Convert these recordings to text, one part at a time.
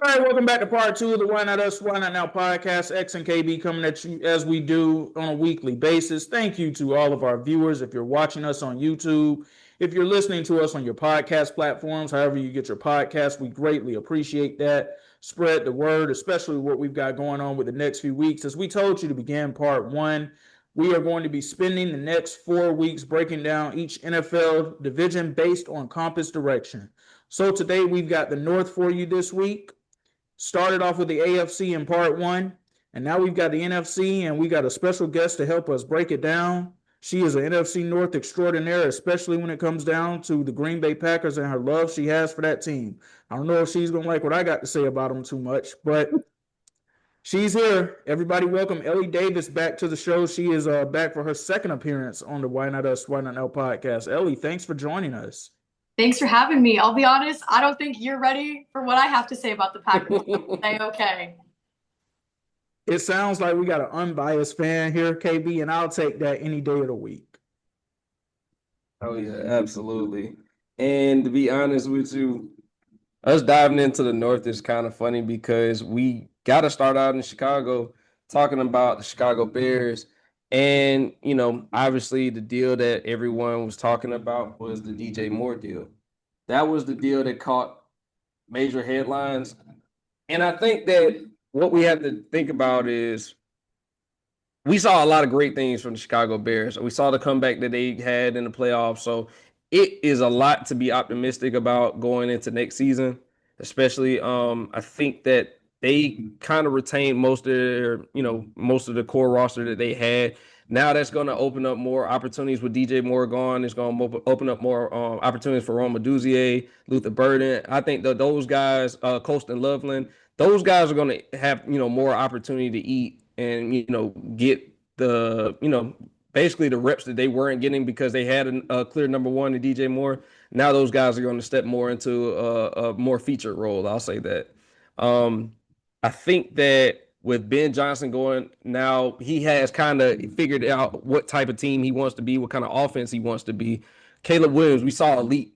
All right, welcome back to part two of the Why Not Us, Why Not Now podcast. X and KB coming at you as we do on a weekly basis. Thank you to all of our viewers. If you're watching us on YouTube, if you're listening to us on your podcast platforms, however you get your podcast, we greatly appreciate that. Spread the word, especially what we've got going on with the next few weeks. As we told you to begin part one, we are going to be spending the next 4 weeks breaking down each NFL division based on compass direction. So today we've got the North for you this week. Started off with the AFC in part one, and now we've got the NFC, and we got a special guest to help us break it down. She is an NFC North extraordinaire, especially when it comes down to the Green Bay Packers and her love she has for that team. I don't know if she's going to like what I got to say about them too much, but she's here. Everybody welcome Ellie Davis back to the show. She is back for her second appearance on the Why Not Us, Why Not Now podcast. Ellie, thanks for joining us. Thanks for having me. I'll be honest, I don't think you're ready for what I have to say about the Packers. Say okay. It sounds like we got an unbiased fan here, KB, and I'll take that any day of the week. Oh, yeah, absolutely. And to be honest with you, us diving into the North is kind of funny because we got to start out in Chicago talking about the Chicago Bears. And, obviously the deal that everyone was talking about was the DJ Moore deal. That was the deal that caught major headlines. And I think that what we have to think about is we saw a lot of great things from the Chicago Bears. We saw the comeback that they had in the playoffs. So it is a lot to be optimistic about going into next season, especially I think that they kind of retained most of the core roster that they had. Now that's going to open up more opportunities with DJ Moore gone. It's going to open up more opportunities for Roma Duzier, Luther Burden. I think that those guys, Colston Loveland, those guys are going to have, more opportunity to eat and, get the, basically the reps that they weren't getting because they had a clear number one in DJ Moore. Now those guys are going to step more into a more featured role. I'll say that. I think that with Ben Johnson going now, he has kind of figured out what type of team he wants to be, what kind of offense he wants to be. Caleb Williams, we saw elite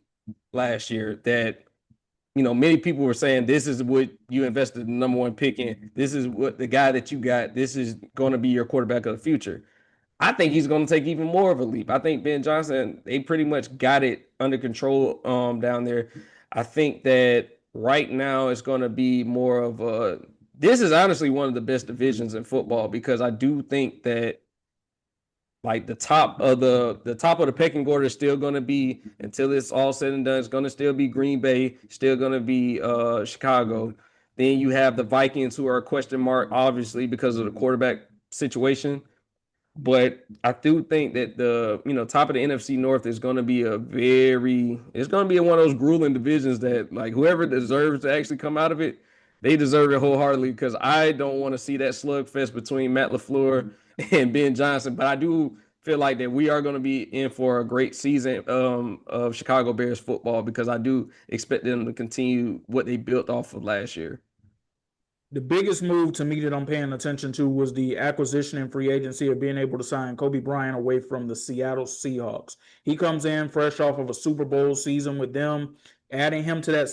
last year that, many people were saying this is what you invested the number one pick in. This is what the guy that you got. This is going to be your quarterback of the future. I think he's going to take even more of a leap. I think Ben Johnson, they pretty much got it under control down there. I think that right now it's going to be more of a – this is honestly one of the best divisions in football because I do think that like the top of the pecking order is still going to be, until it's all said and done, it's going to still be Green Bay, still going to be Chicago. Then you have the Vikings, who are a question mark, obviously, because of the quarterback situation. But I do think that the top of the NFC North is going to be it's going to be one of those grueling divisions that like whoever deserves to actually come out of it, they deserve it wholeheartedly because I don't want to see that slugfest between Matt LaFleur and Ben Johnson. But I do feel like that we are going to be in for a great season of Chicago Bears football because I do expect them to continue what they built off of last year. The biggest move to me that I'm paying attention to was the acquisition and free agency of being able to sign Kobe Bryant away from the Seattle Seahawks. He comes in fresh off of a Super Bowl season with them, adding him to that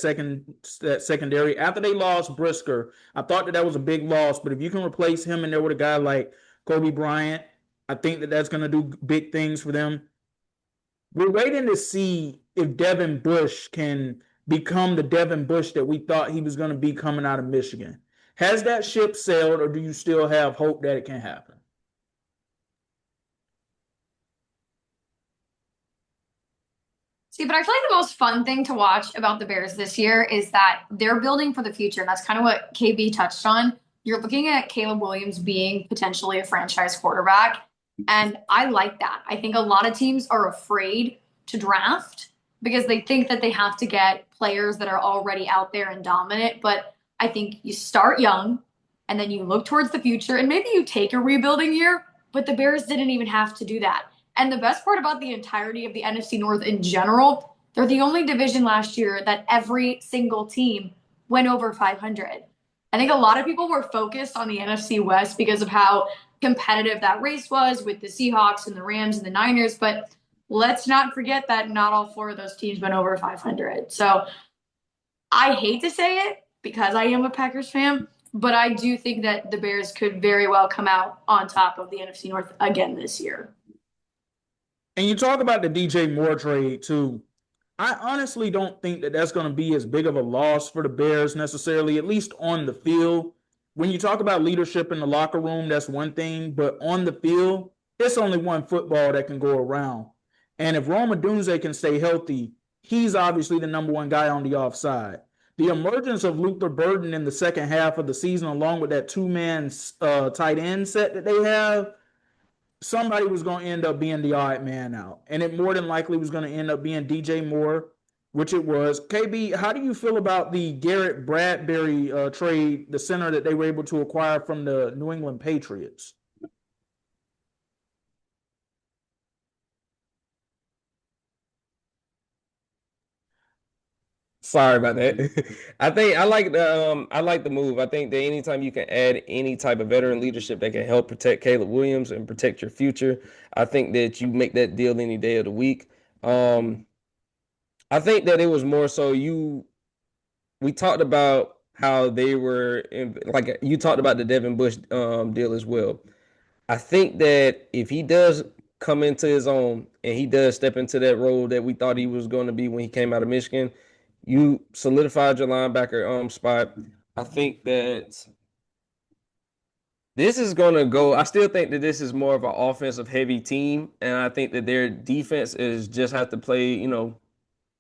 secondary. After they lost Brisker, I thought that was a big loss, but if you can replace him in there with a guy like Kobe Bryant, I think that that's going to do big things for them. We're waiting to see if Devin Bush can become the Devin Bush that we thought he was going to be coming out of Michigan. Has that ship sailed, or do you still have hope that it can happen? See, but I feel like the most fun thing to watch about the Bears this year is that they're building for the future. And that's kind of what KB touched on. You're looking at Caleb Williams being potentially a franchise quarterback. And I like that. I think a lot of teams are afraid to draft because they think that they have to get players that are already out there and dominant. But I think you start young and then you look towards the future and maybe you take a rebuilding year, but the Bears didn't even have to do that. And the best part about the entirety of the NFC North in general, they're the only division last year that every single team went over 500. I think a lot of people were focused on the NFC West because of how competitive that race was with the Seahawks and the Rams and the Niners. But let's not forget that not all four of those teams went over 500. So I hate to say it, because I am a Packers fan, but I do think that the Bears could very well come out on top of the NFC North again this year. And you talk about the DJ Moore trade too. I honestly don't think that that's going to be as big of a loss for the Bears necessarily, at least on the field. When you talk about leadership in the locker room, that's one thing, but on the field, it's only one football that can go around. And if Rome Odunze can stay healthy, he's obviously the number one guy on the offside. The emergence of Luther Burden in the second half of the season, along with that two-man tight end set that they have, somebody was going to end up being the odd man out. And it more than likely was going to end up being DJ Moore, which it was. KB, how do you feel about the Garrett Bradbury trade, the center that they were able to acquire from the New England Patriots? Sorry about that. I think I like the move. I think that anytime you can add any type of veteran leadership that can help protect Caleb Williams and protect your future, I think that you make that deal any day of the week. I think that it was more so we talked about how they were like you talked about the Devin Bush deal as well. I think that if he does come into his own and he does step into that role that we thought he was going to be when he came out of Michigan, you solidified your linebacker spot. I think that this is going to go. I still think that this is more of an offensive heavy team, and I think that their defense is just have to play.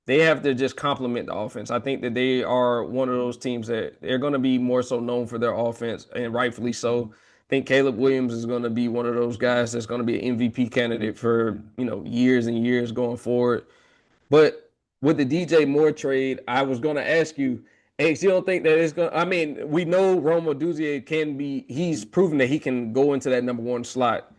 They have to just complement the offense. I think that they are one of those teams that they're going to be more so known for their offense, and rightfully so. I think Caleb Williams is going to be one of those guys that's going to be an MVP candidate for years and years going forward. But with the DJ Moore trade, I was going to ask you, X, you don't think that it's going to, I mean, we know Rome Odunze he's proven that he can go into that number one slot.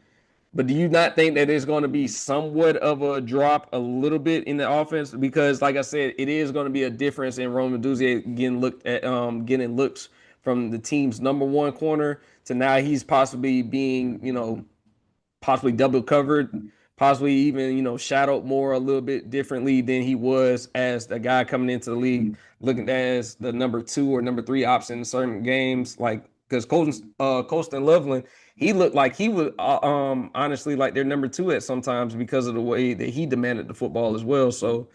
But do you not think that it's going to be somewhat of a drop a little bit in the offense? Because, like I said, it is going to be a difference in Rome Odunze getting looks from the team's number one corner to now he's possibly being, possibly double covered, possibly even, shadowed more a little bit differently than he was as the guy coming into the league, looking as the number 2 or number 3 option in certain games. Like, because Colston Loveland, he looked like he was honestly like their number 2 at sometimes because of the way that he demanded the football as well. So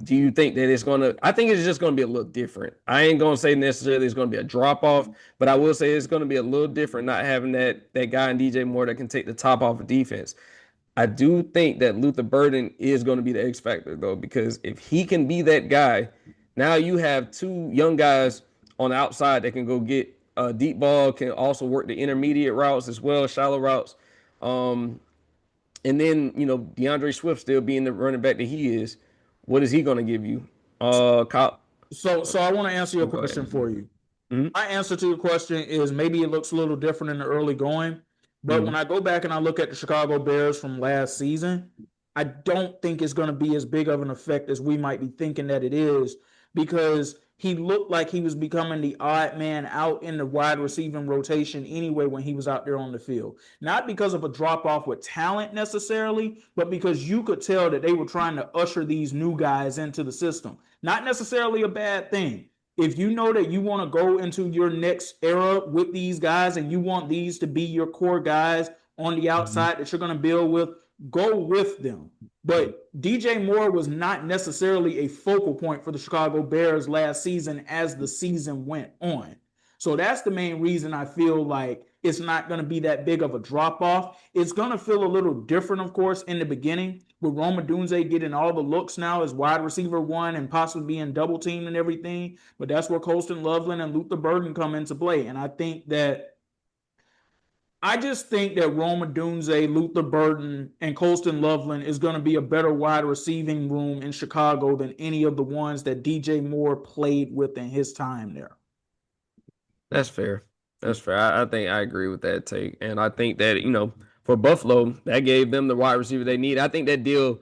do you think that I think it's just going to be a little different. I ain't going to say necessarily it's going to be a drop off, but I will say it's going to be a little different not having that guy in DJ Moore that can take the top off of defense. I do think that Luther Burden is going to be the X factor though, because if he can be that guy, now you have 2 young guys on the outside that can go get a deep ball, can also work the intermediate routes as well, shallow routes. And then, DeAndre Swift still being the running back that he is. What is he going to give you? Kyle? So I want to answer your question for you. Mm-hmm. My answer to your question is maybe it looks a little different in the early going, but when I go back and I look at the Chicago Bears from last season, I don't think it's going to be as big of an effect as we might be thinking that it is, because he looked like he was becoming the odd man out in the wide receiving rotation anyway when he was out there on the field. Not because of a drop off with talent necessarily, but because you could tell that they were trying to usher these new guys into the system. Not necessarily a bad thing. If you know that you want to go into your next era with these guys and you want these to be your core guys on the outside that you're going to build with, go with them. But DJ Moore was not necessarily a focal point for the Chicago Bears last season as the season went on. So that's the main reason I feel like it's not going to be that big of a drop off. It's going to feel a little different, of course, in the beginning with Rome Odunze getting all the looks now as wide receiver 1 and possibly being double teamed and everything. But that's where Colston Loveland and Luther Burden come into play. And I just think that Rome Odunze, Luther Burden, and Colston Loveland is going to be a better wide receiving room in Chicago than any of the ones that DJ Moore played with in his time there. That's fair. That's fair. I think I agree with that take. And I think that, for Buffalo, that gave them the wide receiver they need. I think that deal,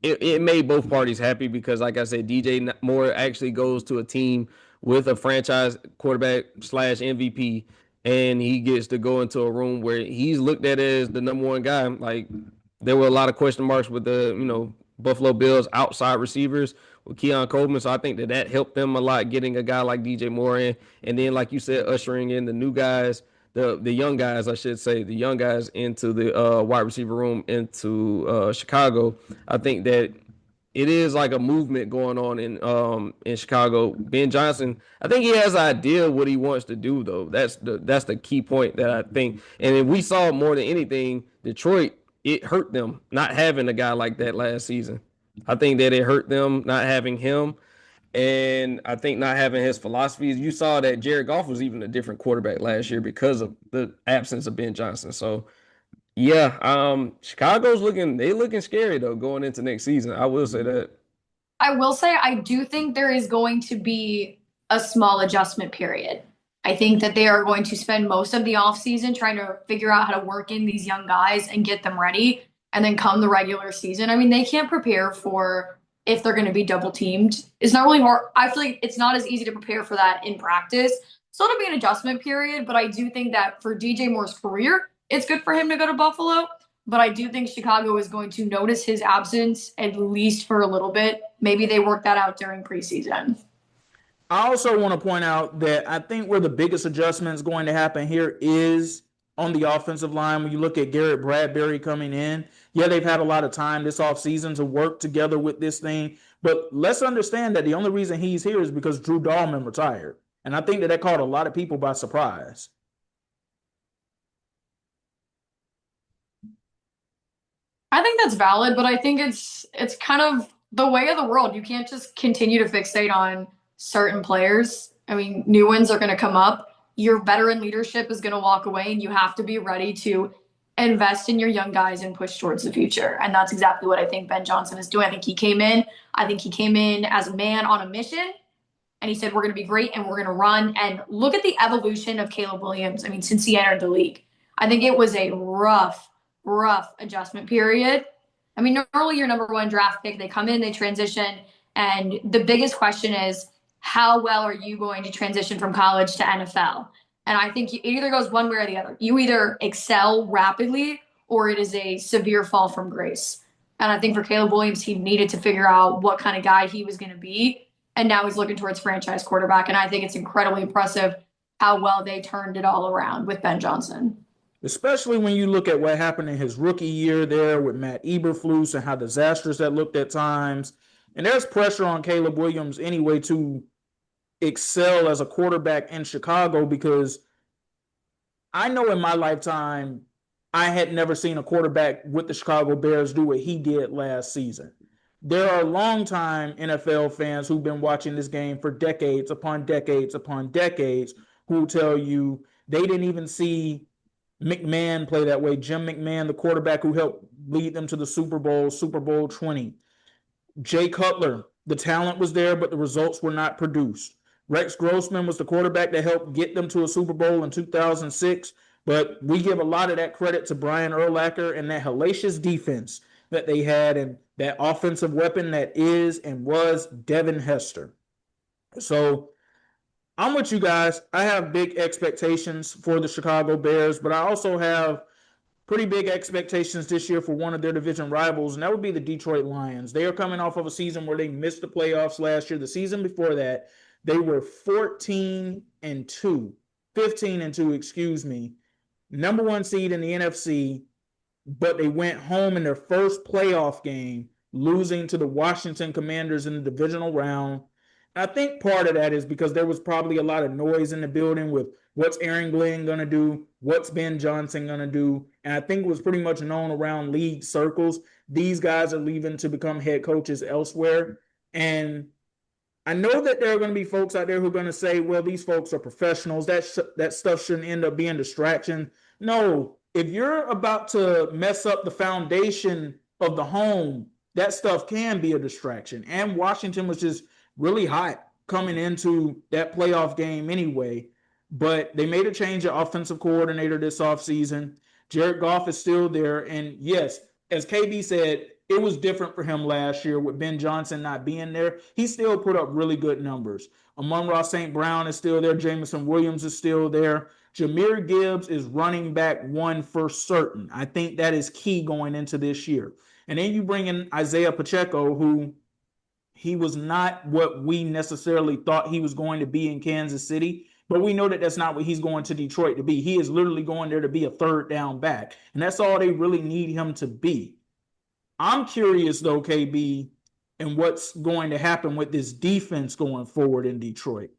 it made both parties happy because, like I said, DJ Moore actually goes to a team with a franchise quarterback / MVP, and he gets to go into a room where he's looked at as the number one guy. Like, there were a lot of question marks with the, Buffalo Bills outside receivers with Keon Coleman. So I think that helped them a lot, getting a guy like DJ Moore in. And then, like you said, ushering in the new guys, the young guys, I should say, the young guys into the wide receiver room into Chicago. I think that it is like a movement going on in Chicago. Ben Johnson, I think he has an idea of what he wants to do, though. That's the key point that I think. And if we saw more than anything, Detroit, it hurt them not having a guy like that last season. I think that it hurt them not having him. And I think not having his philosophies. You saw that Jared Goff was even a different quarterback last year because of the absence of Ben Johnson. So yeah, Chicago's looking scary though going into next season. I will say that. I will say I do think there is going to be a small adjustment period. I think that they are going to spend most of the offseason trying to figure out how to work in these young guys and get them ready. And then come the regular season, I mean, they can't prepare for if they're going to be double teamed. It's not really hard. I feel like it's not as easy to prepare for that in practice. So it'll be an adjustment period. But I do think that for DJ Moore's career, it's good for him to go to Buffalo. But I do think Chicago is going to notice his absence at least for a little bit. Maybe they work that out during preseason. I also want to point out that I think where the biggest adjustment is going to happen here is on the offensive line. When you look at Garrett Bradbury coming in, yeah, they've had a lot of time this offseason to work together with this thing. But let's understand that the only reason he's here is because Drew Dahlman retired. And I think that caught a lot of people by surprise. I think that's valid, but I think it's kind of the way of the world. You can't just continue to fixate on certain players. I mean, new ones are going to come up. Your veteran leadership is going to walk away, and you have to be ready to invest in your young guys and push towards the future. And that's exactly what I think Ben Johnson is doing. I think he came in as a man on a mission, and he said, we're going to be great and we're going to run. And look at the evolution of Caleb Williams. I mean, since he entered the league, I think it was a rough adjustment period. I mean, normally your number one draft pick, they come in, they transition. And the biggest question is, how well are you going to transition from college to NFL? And I think it either goes one way or the other. You either excel rapidly or it is a severe fall from grace. And I think for Caleb Williams, he needed to figure out what kind of guy he was going to be. And now he's looking towards franchise quarterback. And I think it's incredibly impressive how well they turned it all around with Ben Johnson. Especially when you look at what happened in his rookie year there with Matt Eberflus and how disastrous that looked at times. And there's pressure on Caleb Williams anyway to excel as a quarterback in Chicago, because I know in my lifetime, I had never seen a quarterback with the Chicago Bears do what he did last season. There are longtime NFL fans who've been watching this game for decades upon decades upon decades who tell you they didn't even see McMahon play that way. Jim McMahon, the quarterback who helped lead them to the Super Bowl 20. Jay Cutler, the talent was there, but the results were not produced. Rex Grossman was the quarterback that helped get them to a Super Bowl in 2006, but we give a lot of that credit to Brian Urlacher and that hellacious defense that they had and that offensive weapon that is and was Devin Hester. So I'm with you guys. I have big expectations for the Chicago Bears, but I also have pretty big expectations this year for one of their division rivals, and that would be the Detroit Lions. They are coming off of a season where they missed the playoffs last year. The season before that, they were 15-2, excuse me, number one seed in the NFC, but they went home in their first playoff game, losing to the Washington Commanders in the divisional round. I think part of that is because there was probably a lot of noise in the building with what's Aaron Glenn going to do, what's Ben Johnson going to do. And I think it was pretty much known around league circles. These guys are leaving to become head coaches elsewhere. And I know that there are going to be folks out there who are going to say, well, these folks are professionals. That stuff shouldn't end up being distraction. No, if you're about to mess up the foundation of the home, that stuff can be a distraction. And Washington was just really hot coming into that playoff game anyway. But they made a change of offensive coordinator this offseason. Jared Goff is still there. And yes, as KB said, it was different for him last year with Ben Johnson not being there. He still put up really good numbers. Amon-Ra St. Brown is still there. Jameson Williams is still there. Jahmyr Gibbs is running back one for certain. I think that is key going into this year. And then you bring in Isaiah Pacheco, who He was not what we necessarily thought he was going to be in Kansas City, but we know that that's not what he's going to Detroit to be. He is literally going there to be a third down back, and that's all they really need him to be. I'm curious though, KB, and what's going to happen with this defense going forward in Detroit.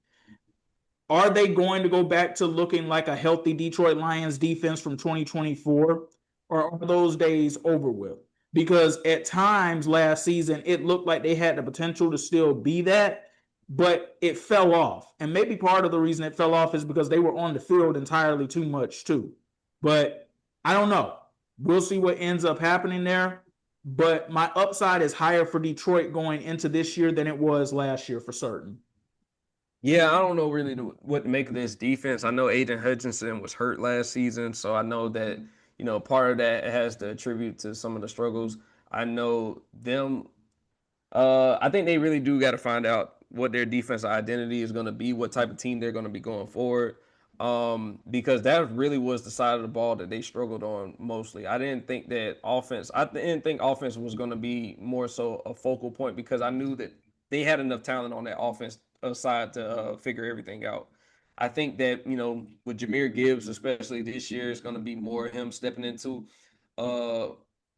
Are they going to go back to looking like a healthy Detroit Lions defense from 2024, or are those days over with? Because at times last season, it looked like they had the potential to still be that, but it fell off. And maybe part of the reason it fell off is because they were on the field entirely too much too. But I don't know. We'll see what ends up happening there. But my upside is higher for Detroit going into this year than it was last year for certain. Yeah, I don't know really what to make of this defense. I know Aiden Hutchinson was hurt last season, so I know that, part of that has to attribute to some of the struggles. I know them. I think they really do got to find out what their defensive identity is going to be, what type of team they're going to be going forward. Because that really was the side of the ball that they struggled on mostly. I didn't think offense was going to be more so a focal point because I knew that they had enough talent on that offense side to figure everything out. I think that, with Jahmyr Gibbs, especially this year, it's going to be more him stepping into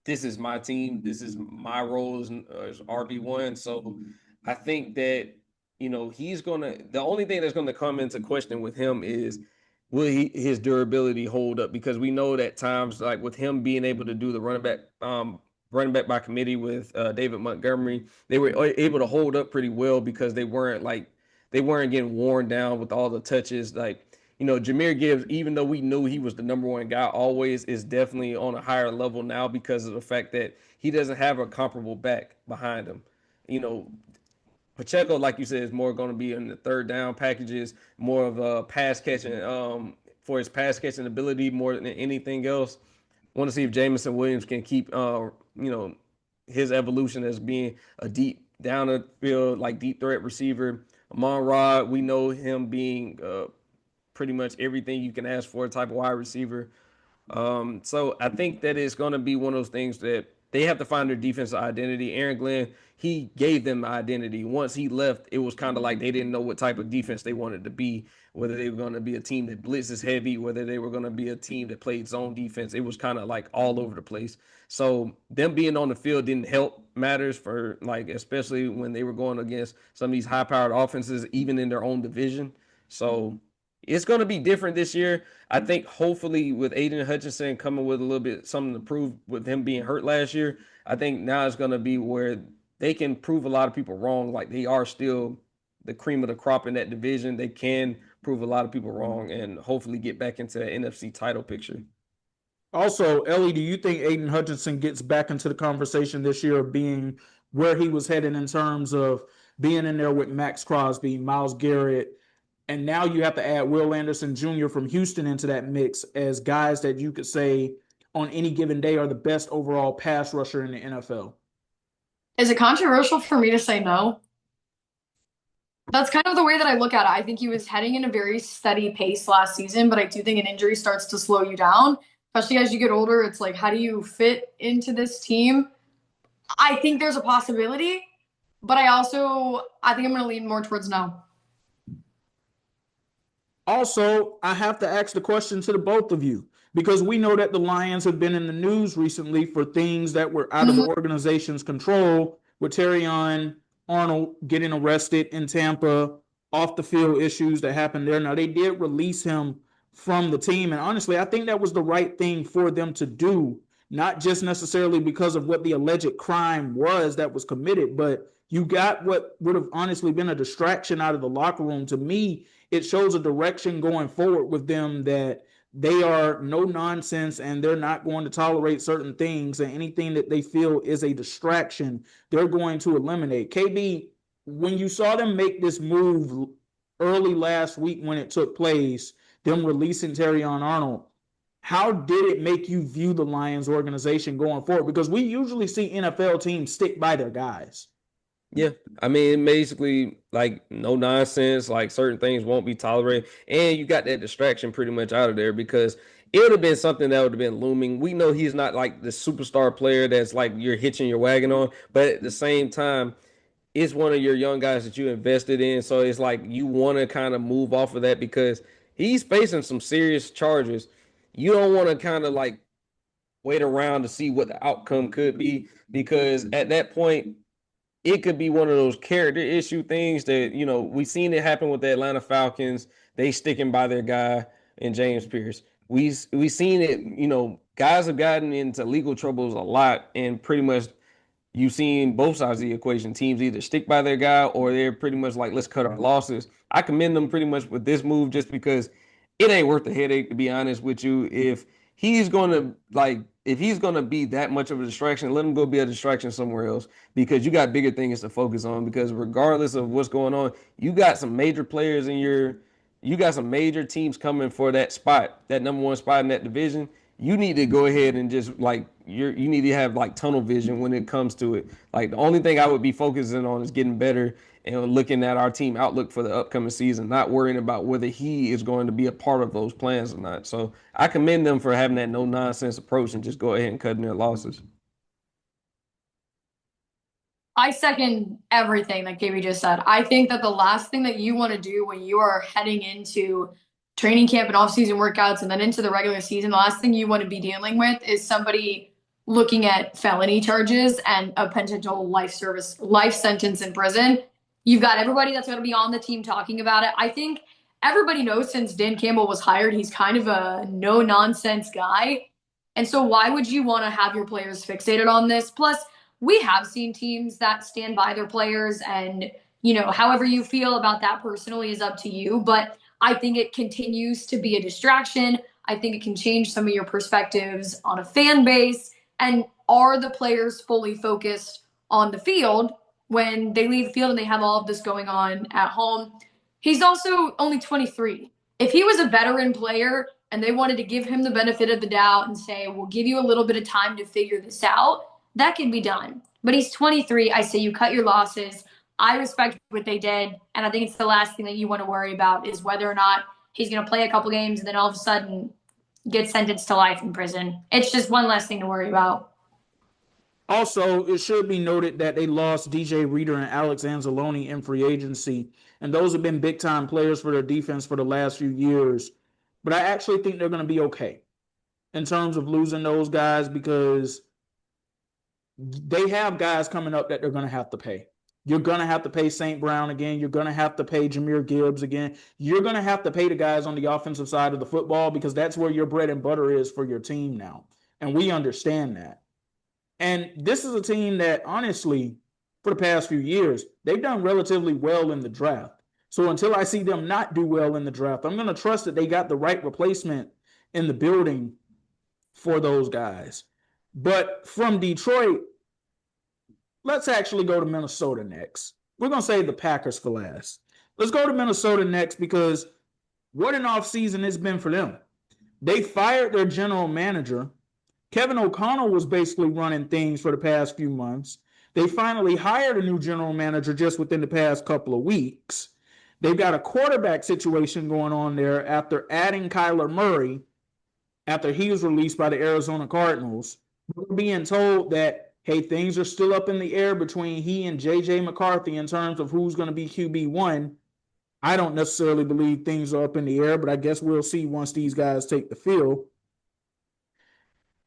this is my team. This is my role as RB1. So I think that, the only thing that's going to come into question with him is will his durability hold up? Because we know that times like with him being able to do the running back by committee with David Montgomery, they were able to hold up pretty well because they weren't getting worn down with all the touches. Like, Jahmyr Gibbs, even though we knew he was the number one guy always, is definitely on a higher level now because of the fact that he doesn't have a comparable back behind him. Pacheco, like you said, is more going to be in the third down packages, more of a pass catching, for his pass catching ability more than anything else. Want to see if Jameson Williams can keep, his evolution as being a deep down the field, like deep threat receiver. Amon-Ra, we know him being pretty much everything you can ask for, a type of wide receiver. So I think that it's going to be one of those things that they have to find their defensive identity. Aaron Glenn, he gave them identity. Once he left, it was kind of like they didn't know what type of defense they wanted to be, whether they were going to be a team that blitzes heavy, whether they were going to be a team that played zone defense. It was kind of like all over the place. So them being on the field didn't help matters for especially when they were going against some of these high-powered offenses, even in their own division. So it's going to be different this year. I think hopefully with Aiden Hutchinson coming with a little bit something to prove with him being hurt last year, I think now it's going to be where they can prove a lot of people wrong. Like they are still the cream of the crop in that division. They can prove a lot of people wrong and hopefully get back into the NFC title picture. Also, Ellie, do you think Aiden Hutchinson gets back into the conversation this year of being where he was headed in terms of being in there with Max Crosby, Myles Garrett, and now you have to add Will Anderson Jr. from Houston into that mix as guys that you could say on any given day are the best overall pass rusher in the NFL? Is it controversial for me to say no? That's kind of the way that I look at it. I think he was heading in a very steady pace last season, but I do think an injury starts to slow you down, especially as you get older. It's like, how do you fit into this team? I think there's a possibility, but I think I'm going to lean more towards no. Also, I have to ask the question to the both of you because we know that the Lions have been in the news recently for things that were out of the organization's control, with Terrion Arnold getting arrested in Tampa, off the field issues that happened there. Now, they did release him from the team, and honestly, I think that was the right thing for them to do, not just necessarily because of what the alleged crime was that was committed, but you got what would have honestly been a distraction out of the locker room. To me, it shows a direction going forward with them that they are no nonsense and they're not going to tolerate certain things, and anything that they feel is a distraction, they're going to eliminate. KB, when you saw them make this move early last week when it took place, them releasing Terrion Arnold, how did it make you view the Lions organization going forward? Because we usually see NFL teams stick by their guys. Yeah, I mean, basically, like, no nonsense, like, certain things won't be tolerated, and you got that distraction pretty much out of there because it would have been something that would have been looming. We know he's not, like, the superstar player that's, like, you're hitching your wagon on, but at the same time, it's one of your young guys that you invested in. So it's like you want to kind of move off of that because he's facing some serious charges. You don't want to kind of like wait around to see what the outcome could be because at that point, it could be one of those character issue things that, we've seen it happen with the Atlanta Falcons. They sticking by their guy in James Pierce. We seen it, guys have gotten into legal troubles a lot and pretty much you've seen both sides of the equation. Teams either stick by their guy or they're pretty much like, let's cut our losses. I commend them pretty much with this move just because it ain't worth the headache, to be honest with you. If he's gonna be that much of a distraction, let him go be a distraction somewhere else because you got bigger things to focus on. Because regardless of what's going on, you got some major players you got some major teams coming for that spot, that number one spot in that division. You need to go ahead and just like you need to have like tunnel vision when it comes to it. Like the only thing I would be focusing on is getting better and looking at our team outlook for the upcoming season, not worrying about whether he is going to be a part of those plans or not. So I commend them for having that no nonsense approach and just go ahead and cutting their losses. I second everything that KB just said. I think that the last thing that you want to do when you are heading into training camp and off-season workouts and then into the regular season, the last thing you want to be dealing with is somebody looking at felony charges and a potential life sentence in prison. You've got everybody that's going to be on the team talking about it. I think everybody knows since Dan Campbell was hired, he's kind of a no-nonsense guy. And so why would you want to have your players fixated on this? Plus, we have seen teams that stand by their players and, however you feel about that personally is up to you. But I think it continues to be a distraction. I think it can change some of your perspectives on a fan base. And are the players fully focused on the field when they leave the field and they have all of this going on at home? He's also only 23. If he was a veteran player and they wanted to give him the benefit of the doubt and say, we'll give you a little bit of time to figure this out, that can be done. But he's 23. I say you cut your losses. I respect what they did. And I think it's the last thing that you want to worry about is whether or not he's going to play a couple games and then all of a sudden get sentenced to life in prison. It's just one less thing to worry about. Also, it should be noted that they lost DJ Reader and Alex Anzalone in free agency. And those have been big-time players for their defense for the last few years. But I actually think they're going to be okay in terms of losing those guys because they have guys coming up that they're going to have to pay. You're going to have to pay St. Brown again. You're going to have to pay Jahmyr Gibbs again. You're going to have to pay the guys on the offensive side of the football because that's where your bread and butter is for your team now. And we understand that. And this is a team that, honestly, for the past few years, they've done relatively well in the draft. So until I see them not do well in the draft, I'm going to trust that they got the right replacement in the building for those guys. But from Detroit, let's actually go to Minnesota next. We're going to save the Packers for last. Let's go to Minnesota next because what an offseason it's been for them. They fired their general manager. Kevin O'Connell was basically running things for the past few months. They finally hired a new general manager just within the past couple of weeks. They've got a quarterback situation going on there after adding Kyler Murray after he was released by the Arizona Cardinals. We're being told that, hey, things are still up in the air between he and J.J. McCarthy in terms of who's going to be QB1. I don't necessarily believe things are up in the air, but I guess we'll see once these guys take the field.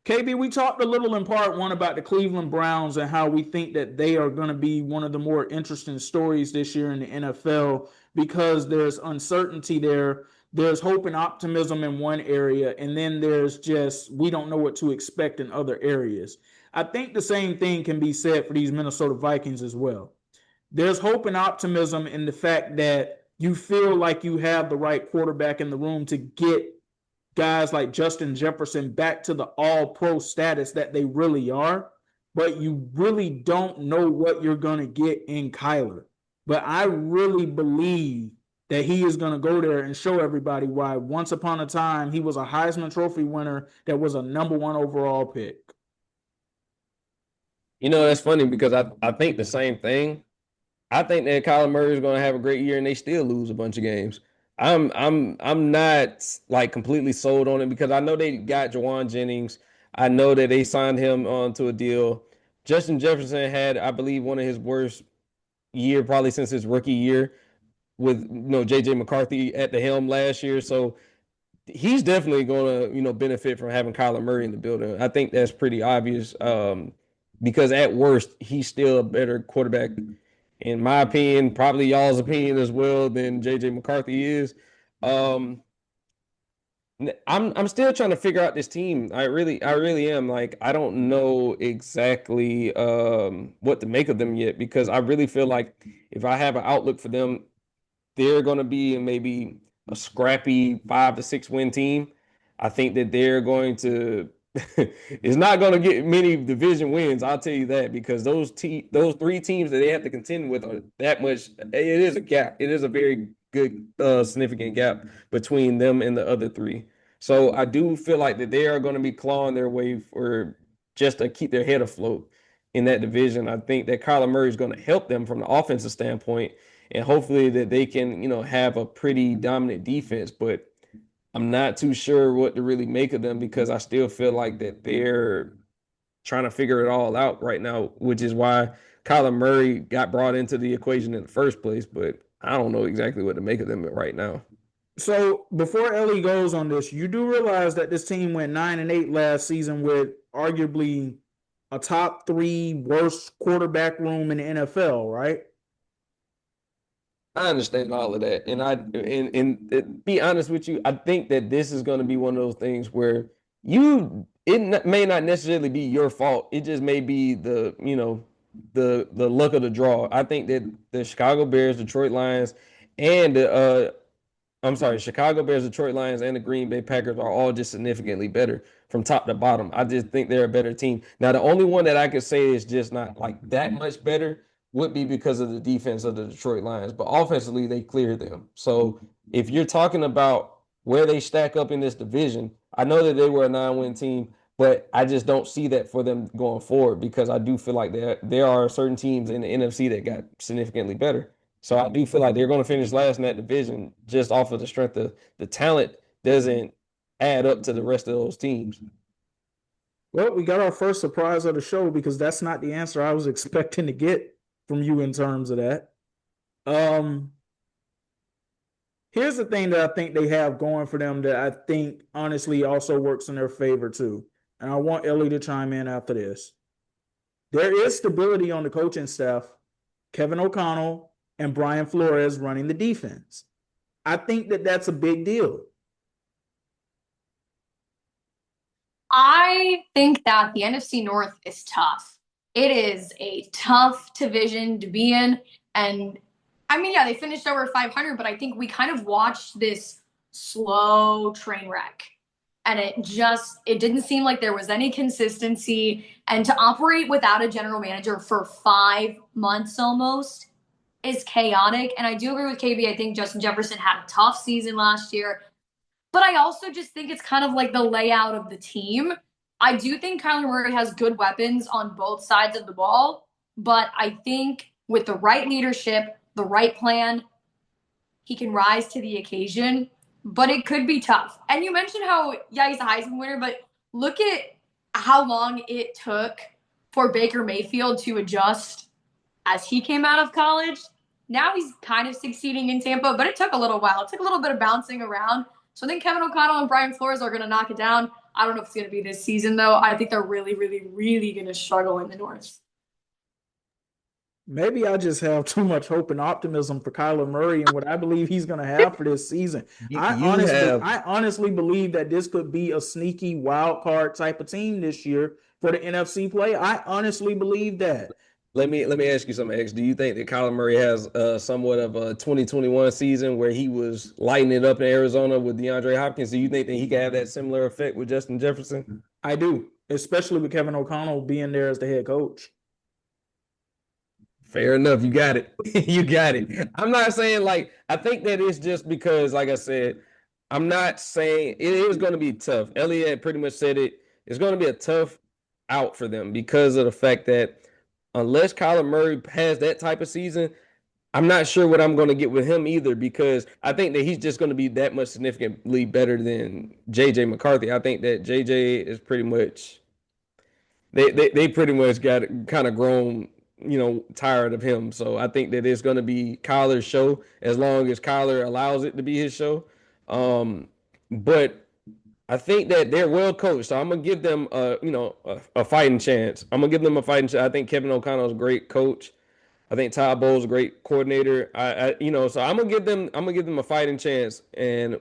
KB, we talked a little in part one about the Cleveland Browns and how we think that they are going to be one of the more interesting stories this year in the NFL because there's uncertainty there. There's hope and optimism in one area, and then there's just we don't know what to expect in other areas. I think the same thing can be said for these Minnesota Vikings as well. There's hope and optimism in the fact that you feel like you have the right quarterback in the room to get guys like Justin Jefferson back to the all-pro status that they really are, but you really don't know what you're going to get in Kyler. But I really believe that he is going to go there and show everybody why once upon a time he was a Heisman Trophy winner that was a number one overall pick. That's funny because I think the same thing. I think that Kyler Murray is going to have a great year and they still lose a bunch of games. I'm not like completely sold on it because I know they got Jawan Jennings. I know that they signed him onto a deal. Justin Jefferson had, I believe, one of his worst year probably since his rookie year with JJ McCarthy at the helm last year. So he's definitely going to benefit from having Kyler Murray in the building. I think that's pretty obvious because at worst he's still a better quarterback in my opinion, probably y'all's opinion as well, than JJ McCarthy is. I'm still trying to figure out this team. I really am. Like, I don't know exactly what to make of them yet, because I really feel like if I have an outlook for them, they're going to be maybe a scrappy 5 to 6 win team. I think that they're going to it's not going to get many division wins. I'll tell you that, because those 3 teams that they have to contend with are that much. It is a gap. It is a very good significant gap between them and the other 3. So I do feel like that they are going to be clawing their way for just to keep their head afloat in that division. I think that Kyler Murray is going to help them from the offensive standpoint, and hopefully that they can, have a pretty dominant defense. But I'm not too sure what to really make of them, because I still feel like that they're trying to figure it all out right now, which is why Kyler Murray got brought into the equation in the first place. But I don't know exactly what to make of them right now. So before Ellie goes on this, you do realize that this team went 9-8 last season with arguably a top 3 worst quarterback room in the NFL, right? I understand all of that, and be honest with you, I think that this is going to be one of those things where it may not necessarily be your fault. It just may be the luck of the draw. I think that the Chicago Bears, Detroit Lions, and Chicago Bears, Detroit Lions, and the Green Bay Packers are all just significantly better from top to bottom. I just think they're a better team. Now, the only one that I could say is just not like that much better would be because of the defense of the Detroit Lions, but offensively they cleared them. So if you're talking about where they stack up in this division, I know that they were a 9-win team, but I just don't see that for them going forward, because I do feel like there are certain teams in the NFC that got significantly better. So I do feel like they're going to finish last in that division just off of the strength of the talent doesn't add up to the rest of those teams. Well, we got our first surprise of the show, because that's not the answer I was expecting to get from you in terms of that. Here's the thing that I think they have going for them that I think honestly also works in their favor too. And I want Ellie to chime in after this. There is stability on the coaching staff. Kevin O'Connell and Brian Flores running the defense. I think that that's a big deal. I think that the NFC North is tough. It is a tough division to be in. And I mean, yeah, they finished over 500, but I think we kind of watched this slow train wreck. And it didn't seem like there was any consistency. And to operate without a general manager for 5 months almost is chaotic. And I do agree with KB. I think Justin Jefferson had a tough season last year. But I also just think it's kind of like the layout of the team. I do think Kyler Murray has good weapons on both sides of the ball, but I think with the right leadership, the right plan, he can rise to the occasion, but it could be tough. And you mentioned how, yeah, he's a Heisman winner, but look at how long it took for Baker Mayfield to adjust as he came out of college. Now he's kind of succeeding in Tampa, but it took a little while. It took a little bit of bouncing around. So I think Kevin O'Connell and Brian Flores are going to knock it down. I don't know if it's going to be this season, though. I think they're really, really, really going to struggle in the North. Maybe I just have too much hope and optimism for Kyler Murray and what I believe he's going to have for this season. I honestly believe that this could be a sneaky wild card type of team this year for the NFC play. I honestly believe that. Let me ask you something, X. Do you think that Kyler Murray has somewhat of a 2021 season where he was lighting it up in Arizona with DeAndre Hopkins? Do you think that he could have that similar effect with Justin Jefferson? I do, especially with Kevin O'Connell being there as the head coach. Fair enough. You got it. You got it. I'm not saying I think that it's just because, like I said, I'm not saying it is going to be tough. Elliot pretty much said it. It's going to be a tough out for them because of the fact that unless Kyler Murray has that type of season, I'm not sure what I'm going to get with him either, because I think that he's just going to be that much significantly better than JJ McCarthy. I think that JJ is pretty much they pretty much got kind of grown tired of him. So I think that it's going to be Kyler's show as long as Kyler allows it to be his show. But I think that they're well coached. So I'm gonna give them a fighting chance. I'm gonna give them a fighting chance. I think Kevin O'Connell is a great coach. I think Todd Bowles a great coordinator. So I'm gonna give them a fighting chance. And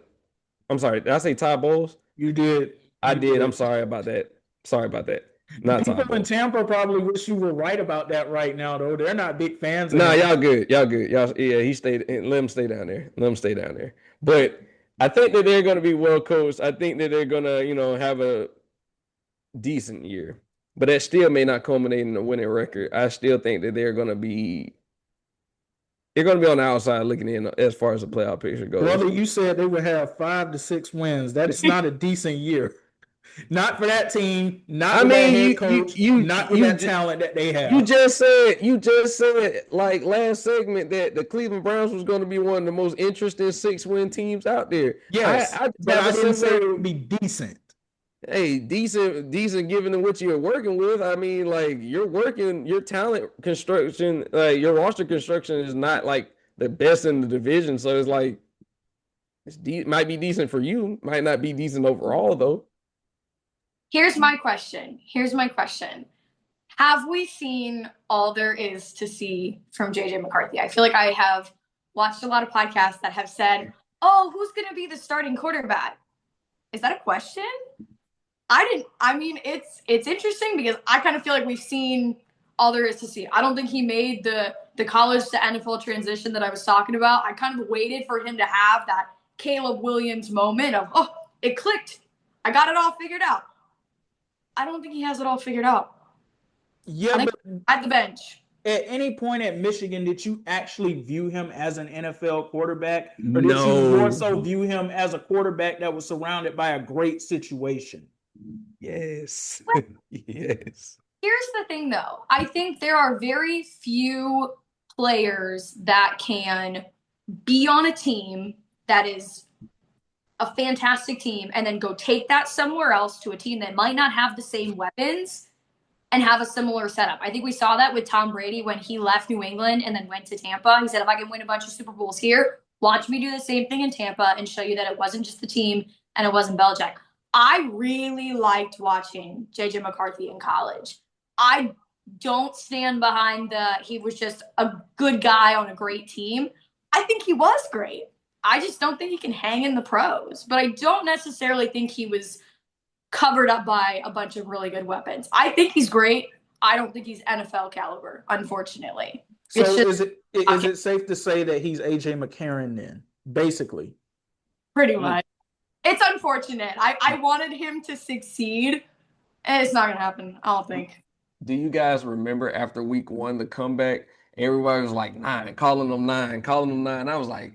I'm sorry, did I say Todd Bowles? You did. I did. I'm sorry about that. Sorry about that. Not Todd People in Bowles. Tampa probably wish you were right about that right now, though. They're not big fans of Nah, him. y'all good. Y'all good. He stayed. Let him stay down there. Let him stay down there. But I think that they're going to be well coached. I think that they're going to, have a decent year. But that still may not culminate in a winning record. I still think that they're going to be on the outside looking in as far as the playoff picture goes. Brother, you said they would have 5 to 6 wins. That is not a decent year. Not for that team, not for that head coach, not for that talent that they have. You just said like last segment that the Cleveland Browns was going to be one of the most interesting 6-win teams out there. Yes, but I didn't say it would be decent. Hey, decent given what you're working with. I mean, like your talent construction, like your roster construction is not like the best in the division. So it's like might be decent for you, might not be decent overall though. Here's my question. Have we seen all there is to see from JJ McCarthy? I feel like I have watched a lot of podcasts that have said, "Oh, who's going to be the starting quarterback?" Is that a question? It's interesting because I kind of feel like we've seen all there is to see. I don't think he made the college to NFL transition that I was talking about. I kind of waited for him to have that Caleb Williams moment of, "Oh, it clicked. I got it all figured out." I don't think he has it all figured out. Yeah, but at the bench. At any point at Michigan, did you actually view him as an NFL quarterback? Or did you more so view him as a quarterback that was surrounded by a great situation? Yes. Yes. Here's the thing, though. I think there are very few players that can be on a team that is a fantastic team and then go take that somewhere else to a team that might not have the same weapons and have a similar setup. I think we saw that with Tom Brady when he left New England and then went to Tampa. He said, "If I can win a bunch of Super Bowls here, watch me do the same thing in Tampa and show you that it wasn't just the team and it wasn't Belichick." I really liked watching JJ McCarthy in college. I don't stand behind he was just a good guy on a great team. I think he was great. I just don't think he can hang in the pros. But I don't necessarily think he was covered up by a bunch of really good weapons. I think he's great. I don't think he's NFL caliber, unfortunately. So is it safe to say that he's AJ McCarron then, basically? Pretty much. It's unfortunate. I wanted him to succeed, and it's not going to happen, I don't think. Do you guys remember after week 1, the comeback? Everybody was like, 9, calling them 9. I was like,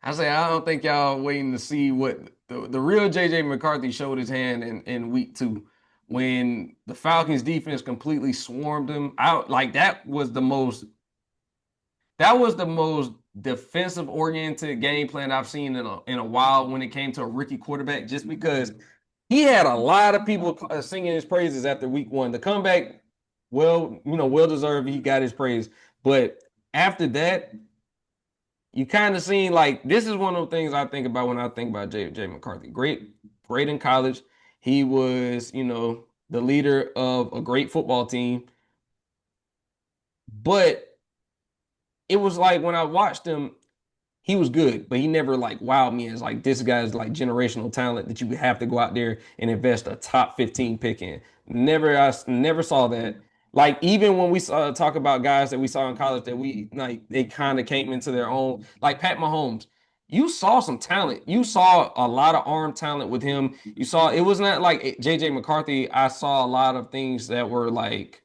I say, I don't think y'all waiting to see what the real JJ McCarthy showed his hand in week 2 when the Falcons defense completely swarmed him out. Like that was the most defensive oriented game plan I've seen in a while when it came to a rookie quarterback, just because he had a lot of people singing his praises after week 1. The comeback, well deserved. He got his praise. But after that, you kind of seen like this is one of the things I think about when I think about J.J. McCarthy. Great in college. He was, the leader of a great football team. But it was like when I watched him, he was good, but he never like wowed me as like this guy's like generational talent that you would have to go out there and invest a top 15 pick in. I never saw that. Like even when we talk about guys that we saw in college that we like, they kind of came into their own. Like Pat Mahomes, you saw some talent. You saw a lot of arm talent with him. You saw it was not like JJ McCarthy. I saw a lot of things that were like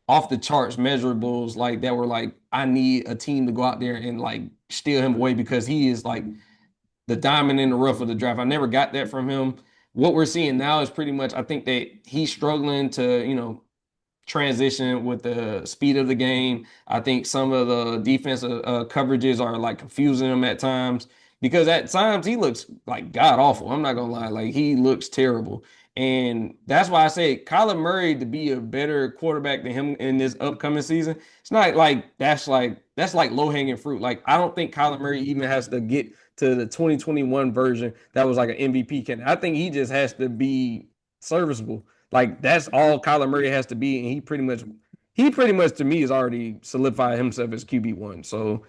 off the charts measurables, like that were like I need a team to go out there and like steal him away because he is like the diamond in the rough of the draft. I never got that from him. What we're seeing now is pretty much I think that he's struggling to transition with the speed of the game. I think some of the defensive coverages are like confusing him at times because at times he looks like god awful. I'm not gonna lie, like he looks terrible. And that's why I say Kyler Murray to be a better quarterback than him in this upcoming season. It's not like that's like low hanging fruit. Like I don't think Kyler Murray even has to get to the 2021 version that was like an MVP candidate. I think he just has to be serviceable. Like that's all Kyler Murray has to be, and he pretty much to me has already solidified himself as QB1. So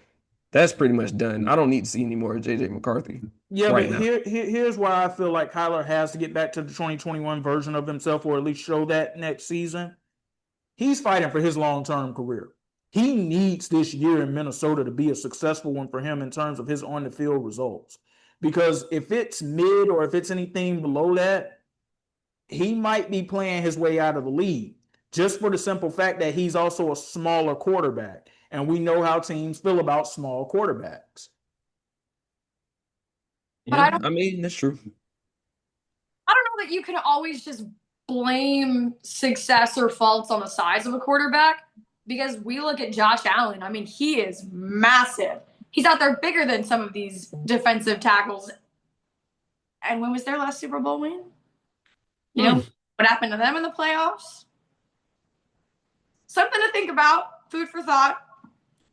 that's pretty much done. I don't need to see any more of JJ McCarthy. Yeah, right but now. here's why I feel like Kyler has to get back to the 2021 version of himself, or at least show that next season. He's fighting for his long-term career. He needs this year in Minnesota to be a successful one for him in terms of his on-the-field results. Because if it's mid or if it's anything below that, he might be playing his way out of the league just for the simple fact that he's also a smaller quarterback. And we know how teams feel about small quarterbacks. But Yeah, I mean, that's true. I don't know that you can always just blame success or faults on the size of a quarterback, because we look at Josh Allen. I mean, he is massive. He's out there bigger than some of these defensive tackles. And when was their last Super Bowl win? You know, what happened to them in the playoffs? Something to think about, food for thought.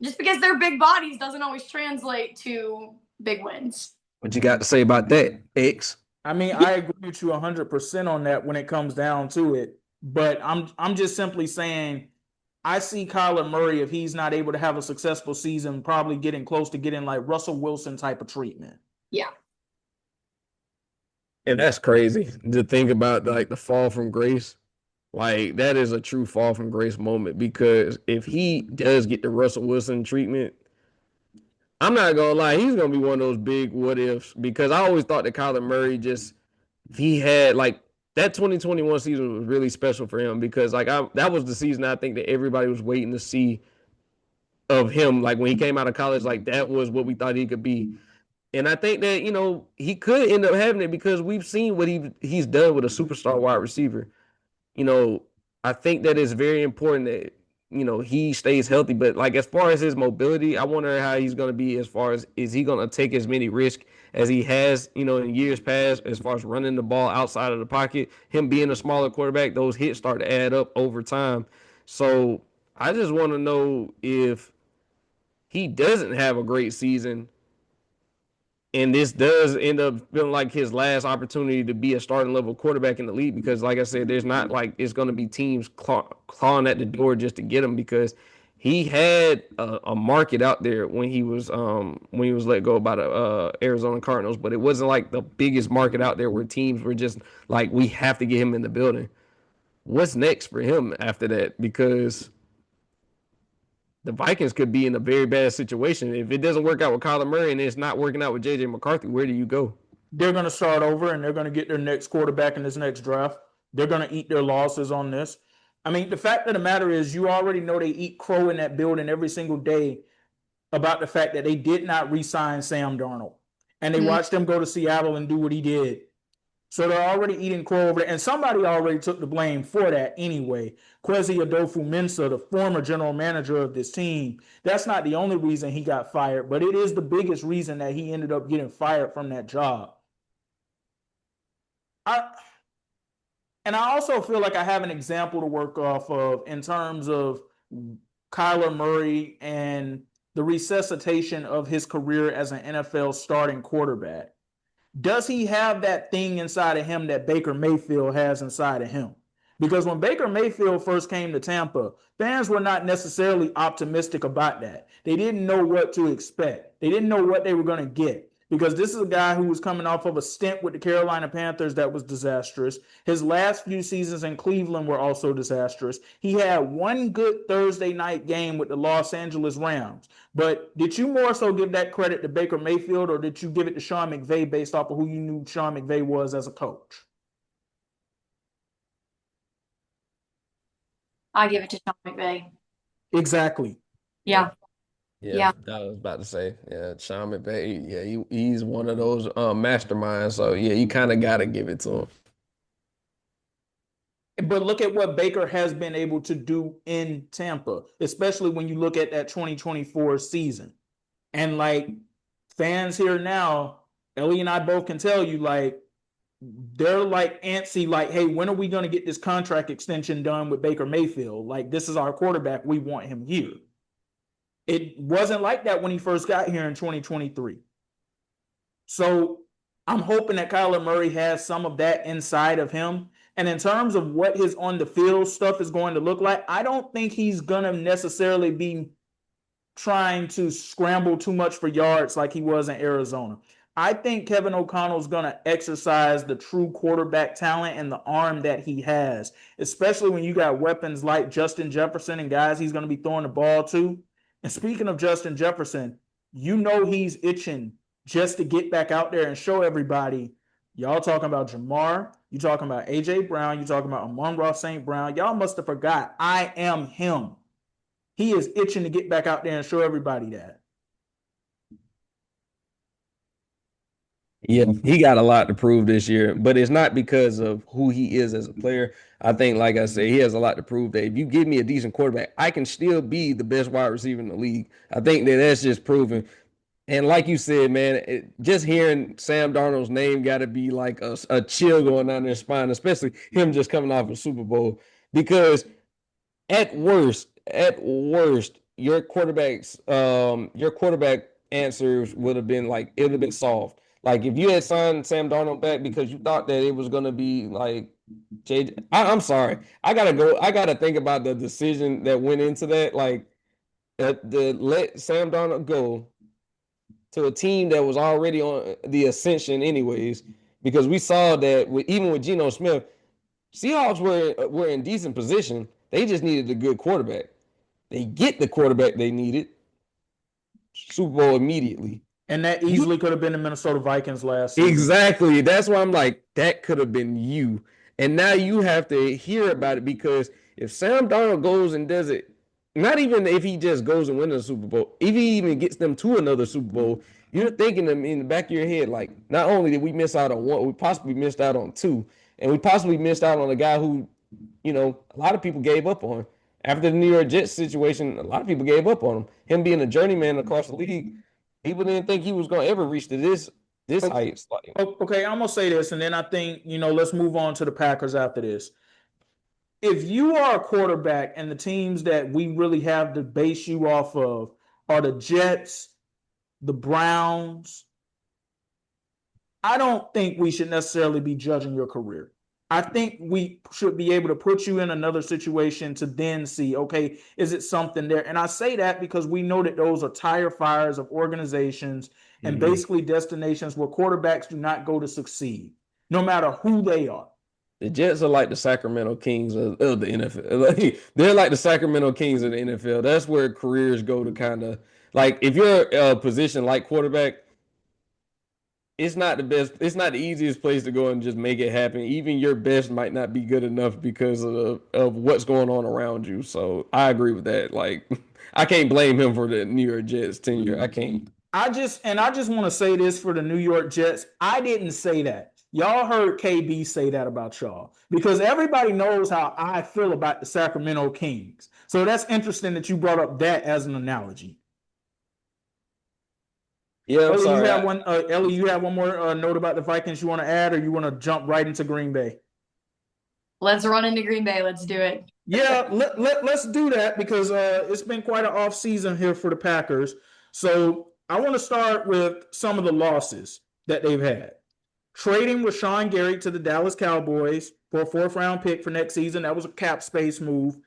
Just because they're big bodies doesn't always translate to big wins. What you got to say about that, X? I mean, I agree with you 100% on that when it comes down to it. But I'm just simply saying, I see Kyler Murray, if he's not able to have a successful season, probably getting close to getting like Russell Wilson type of treatment. Yeah. And that's crazy to think about, like the fall from grace. Like that is a true fall from grace moment, because if he does get the Russell Wilson treatment, I'm not gonna lie, he's gonna be one of those big what ifs, because I always thought that Kyler Murray he had like that 2021 season was really special for him, because like that was the season I think that everybody was waiting to see of him. Like when he came out of college, like that was what we thought he could be. And I think that, he could end up having it, because we've seen what he's done with a superstar wide receiver. I think that it's very important that, he stays healthy. But like as far as his mobility, I wonder how he's going to be as far as, is he going to take as many risks as he has, in years past, as far as running the ball outside of the pocket. Him being a smaller quarterback, those hits start to add up over time. So I just want to know if he doesn't have a great season, and this does end up feeling like his last opportunity to be a starting level quarterback in the league, because like I said, there's not like it's going to be teams clawing at the door just to get him, because he had a market out there when he was let go by the Arizona Cardinals, but it wasn't like the biggest market out there where teams were just like, we have to get him in the building. What's next for him after that? Because the Vikings could be in a very bad situation. If it doesn't work out with Kyler Murray and it's not working out with JJ McCarthy, where do you go? They're going to start over, and they're going to get their next quarterback in this next draft. They're going to eat their losses on this. I mean, the fact of the matter is, you already know they eat crow in that building every single day about the fact that they did not re-sign Sam Darnold. And they watched him go to Seattle and do what he did. So they're already eating crow over there. And somebody already took the blame for that anyway. Kwesi Adofo-Mensah, the former general manager of this team, that's not the only reason he got fired, but it is the biggest reason that he ended up getting fired from that job. And I also feel like I have an example to work off of in terms of Kyler Murray and the resuscitation of his career as an NFL starting quarterback. Does he have that thing inside of him that Baker Mayfield has inside of him? Because when Baker Mayfield first came to Tampa, fans were not necessarily optimistic about that. They didn't know what to expect. They didn't know what they were going to get, because this is a guy who was coming off of a stint with the Carolina Panthers that was disastrous. His last few seasons in Cleveland were also disastrous. He had one good Thursday night game with the Los Angeles Rams. But did you more so give that credit to Baker Mayfield, or did you give it to Sean McVay based off of who you knew Sean McVay was as a coach? I give it to Sean McVay. Exactly. Yeah. Yeah, I was about to say, Sean McVay, he's one of those masterminds. So yeah, you kind of got to give it to him. But look at what Baker has been able to do in Tampa, especially when you look at that 2024 season. And like fans here now, Ellie and I both can tell you, like, they're like antsy, like, hey, when are we going to get this contract extension done with Baker Mayfield? Like, this is our quarterback. We want him here. It wasn't like that when he first got here in 2023. So I'm hoping that Kyler Murray has some of that inside of him. And in terms of what his on the field stuff is going to look like, I don't think he's going to necessarily be trying to scramble too much for yards like he was in Arizona. I think Kevin O'Connell's going to exercise the true quarterback talent and the arm that he has, especially when you got weapons like Justin Jefferson and guys he's going to be throwing the ball to. And speaking of Justin Jefferson, you know he's itching just to get back out there and show everybody. Y'all talking about Jamar, you talking about A.J. Brown, you talking about Amon-Ra St. Brown. Y'all must have forgot I am him. He is itching to get back out there and show everybody that. Yeah, he got a lot to prove this year, but it's not because of who he is as a player. I think, like I said, he has a lot to prove that if you give me a decent quarterback, I can still be the best wide receiver in the league. I think that that's just proven. And like you said, man, just hearing Sam Darnold's name got to be like a chill going down their spine, especially him just coming off a Super Bowl. Because at worst, your quarterback answers would have been like, it would have been solved. Like if you had signed Sam Darnold back because you thought that it was gonna be like I'm sorry. I gotta think about the decision that went into that. Like let Sam Darnold go to a team that was already on the ascension anyways, because we saw that even with Geno Smith, Seahawks were in decent position. They just needed a good quarterback. They get the quarterback they needed. Super Bowl immediately. And that easily could have been the Minnesota Vikings last season. Exactly. That's why I'm like, that could have been you. And now you have to hear about it, because if Sam Darnold goes and does it, not even if he just goes and wins a Super Bowl, if he even gets them to another Super Bowl, you're thinking in the back of your head, like, not only did we miss out on one, we possibly missed out on two. And we possibly missed out on a guy who, a lot of people gave up on. After the New York Jets situation, a lot of people gave up on him. Him being a journeyman across the league, people didn't think he was going to ever reach to this height. Okay, I'm going to say this, and then I think, let's move on to the Packers after this. If you are a quarterback and the teams that we really have to base you off of are the Jets, the Browns, I don't think we should necessarily be judging your career. I think we should be able to put you in another situation to then see, okay, is it something there? And I say that because we know that those are tire fires of organizations and basically destinations where quarterbacks do not go to succeed, no matter who they are. The Jets are like the Sacramento Kings of the NFL. They're like the Sacramento Kings of the NFL. That's where careers go to kind of, like, if you're a position like quarterback, it's not the best. It's not the easiest place to go and just make it happen. Even your best might not be good enough because of what's going on around you. So I agree with that. Like, I can't blame him for the New York Jets tenure. I can't. I just want to say this for the New York Jets. I didn't say that. Y'all heard KB say that about y'all, because everybody knows how I feel about the Sacramento Kings. So that's interesting that you brought up that as an analogy. Yeah, Ellie, you have one more note about the Vikings you want to add, or you want to jump right into Green Bay? Let's run into Green Bay. Let's do it. Yeah, let's do that, because it's been quite an off season here for the Packers. So I want to start with some of the losses that they've had. Trading Rashawn Gary to the Dallas Cowboys for a 4th-round pick for next season. That was a cap space move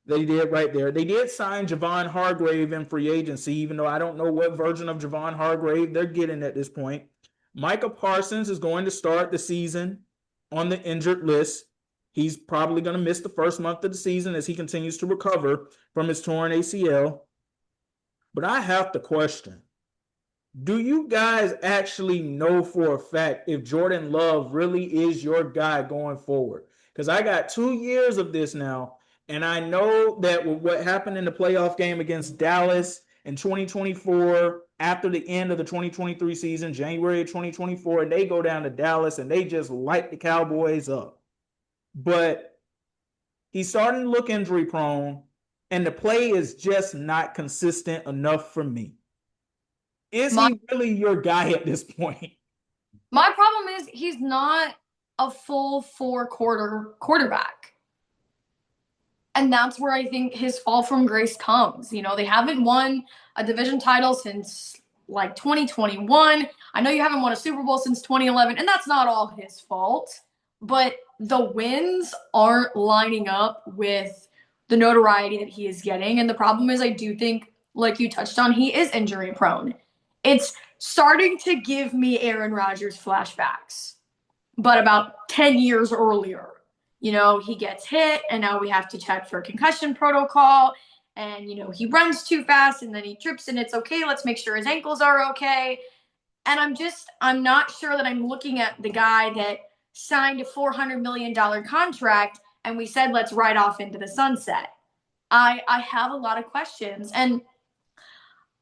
they did right there. They did sign Javon Hargrave in free agency, even though I don't know what version of Javon Hargrave they're getting at this point. Micah Parsons is going to start the season on the injured list. He's probably going to miss the first month of the season as he continues to recover from his torn ACL. But I have to question, do you guys actually know for a fact if Jordan Love really is your guy going forward? Because I got 2 years of this now, and I know that with what happened in the playoff game against Dallas in 2024, after the end of the 2023 season, January of 2024, and they go down to Dallas and they just light the Cowboys up. But he's starting to look injury prone, and the play is just not consistent enough for me. Is he really your guy at this point? My problem is he's not a full 4-quarter quarterback. And that's where I think his fall from grace comes. You know, they haven't won a division title since like 2021. I know you haven't won a Super Bowl since 2011, and that's not all his fault. But the wins aren't lining up with the notoriety that he is getting. And the problem is, I do think, like you touched on, he is injury prone. It's starting to give me Aaron Rodgers flashbacks, but about 10 years earlier. You know, he gets hit, and now we have to check for concussion protocol. And, you know, he runs too fast, and then he trips, and it's okay. Let's make sure his ankles are okay. And I'm not sure that I'm looking at the guy that signed a $400 million contract, and we said, let's ride off into the sunset. I have a lot of questions. And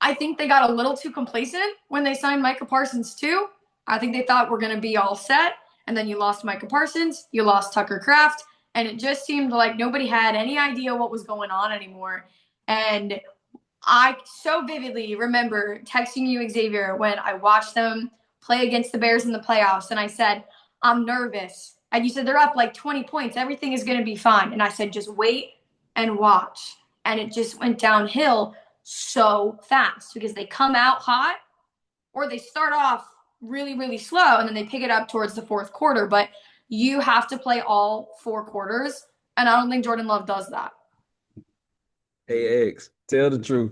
I think they got a little too complacent when they signed Micah Parsons, too. I think they thought we're going to be all set. And then you lost Micah Parsons, you lost Tucker Kraft, and it just seemed like nobody had any idea what was going on anymore. And I so vividly remember texting you, Xavier, when I watched them play against the Bears in the playoffs, and I said, I'm nervous. And you said, they're up like 20 points. Everything is going to be fine. And I said, just wait and watch. And it just went downhill so fast because they come out hot or they start off really, really slow, and then they pick it up towards the fourth quarter. But you have to play all 4 quarters, and I don't think Jordan Love does that. Hey, X, tell the truth.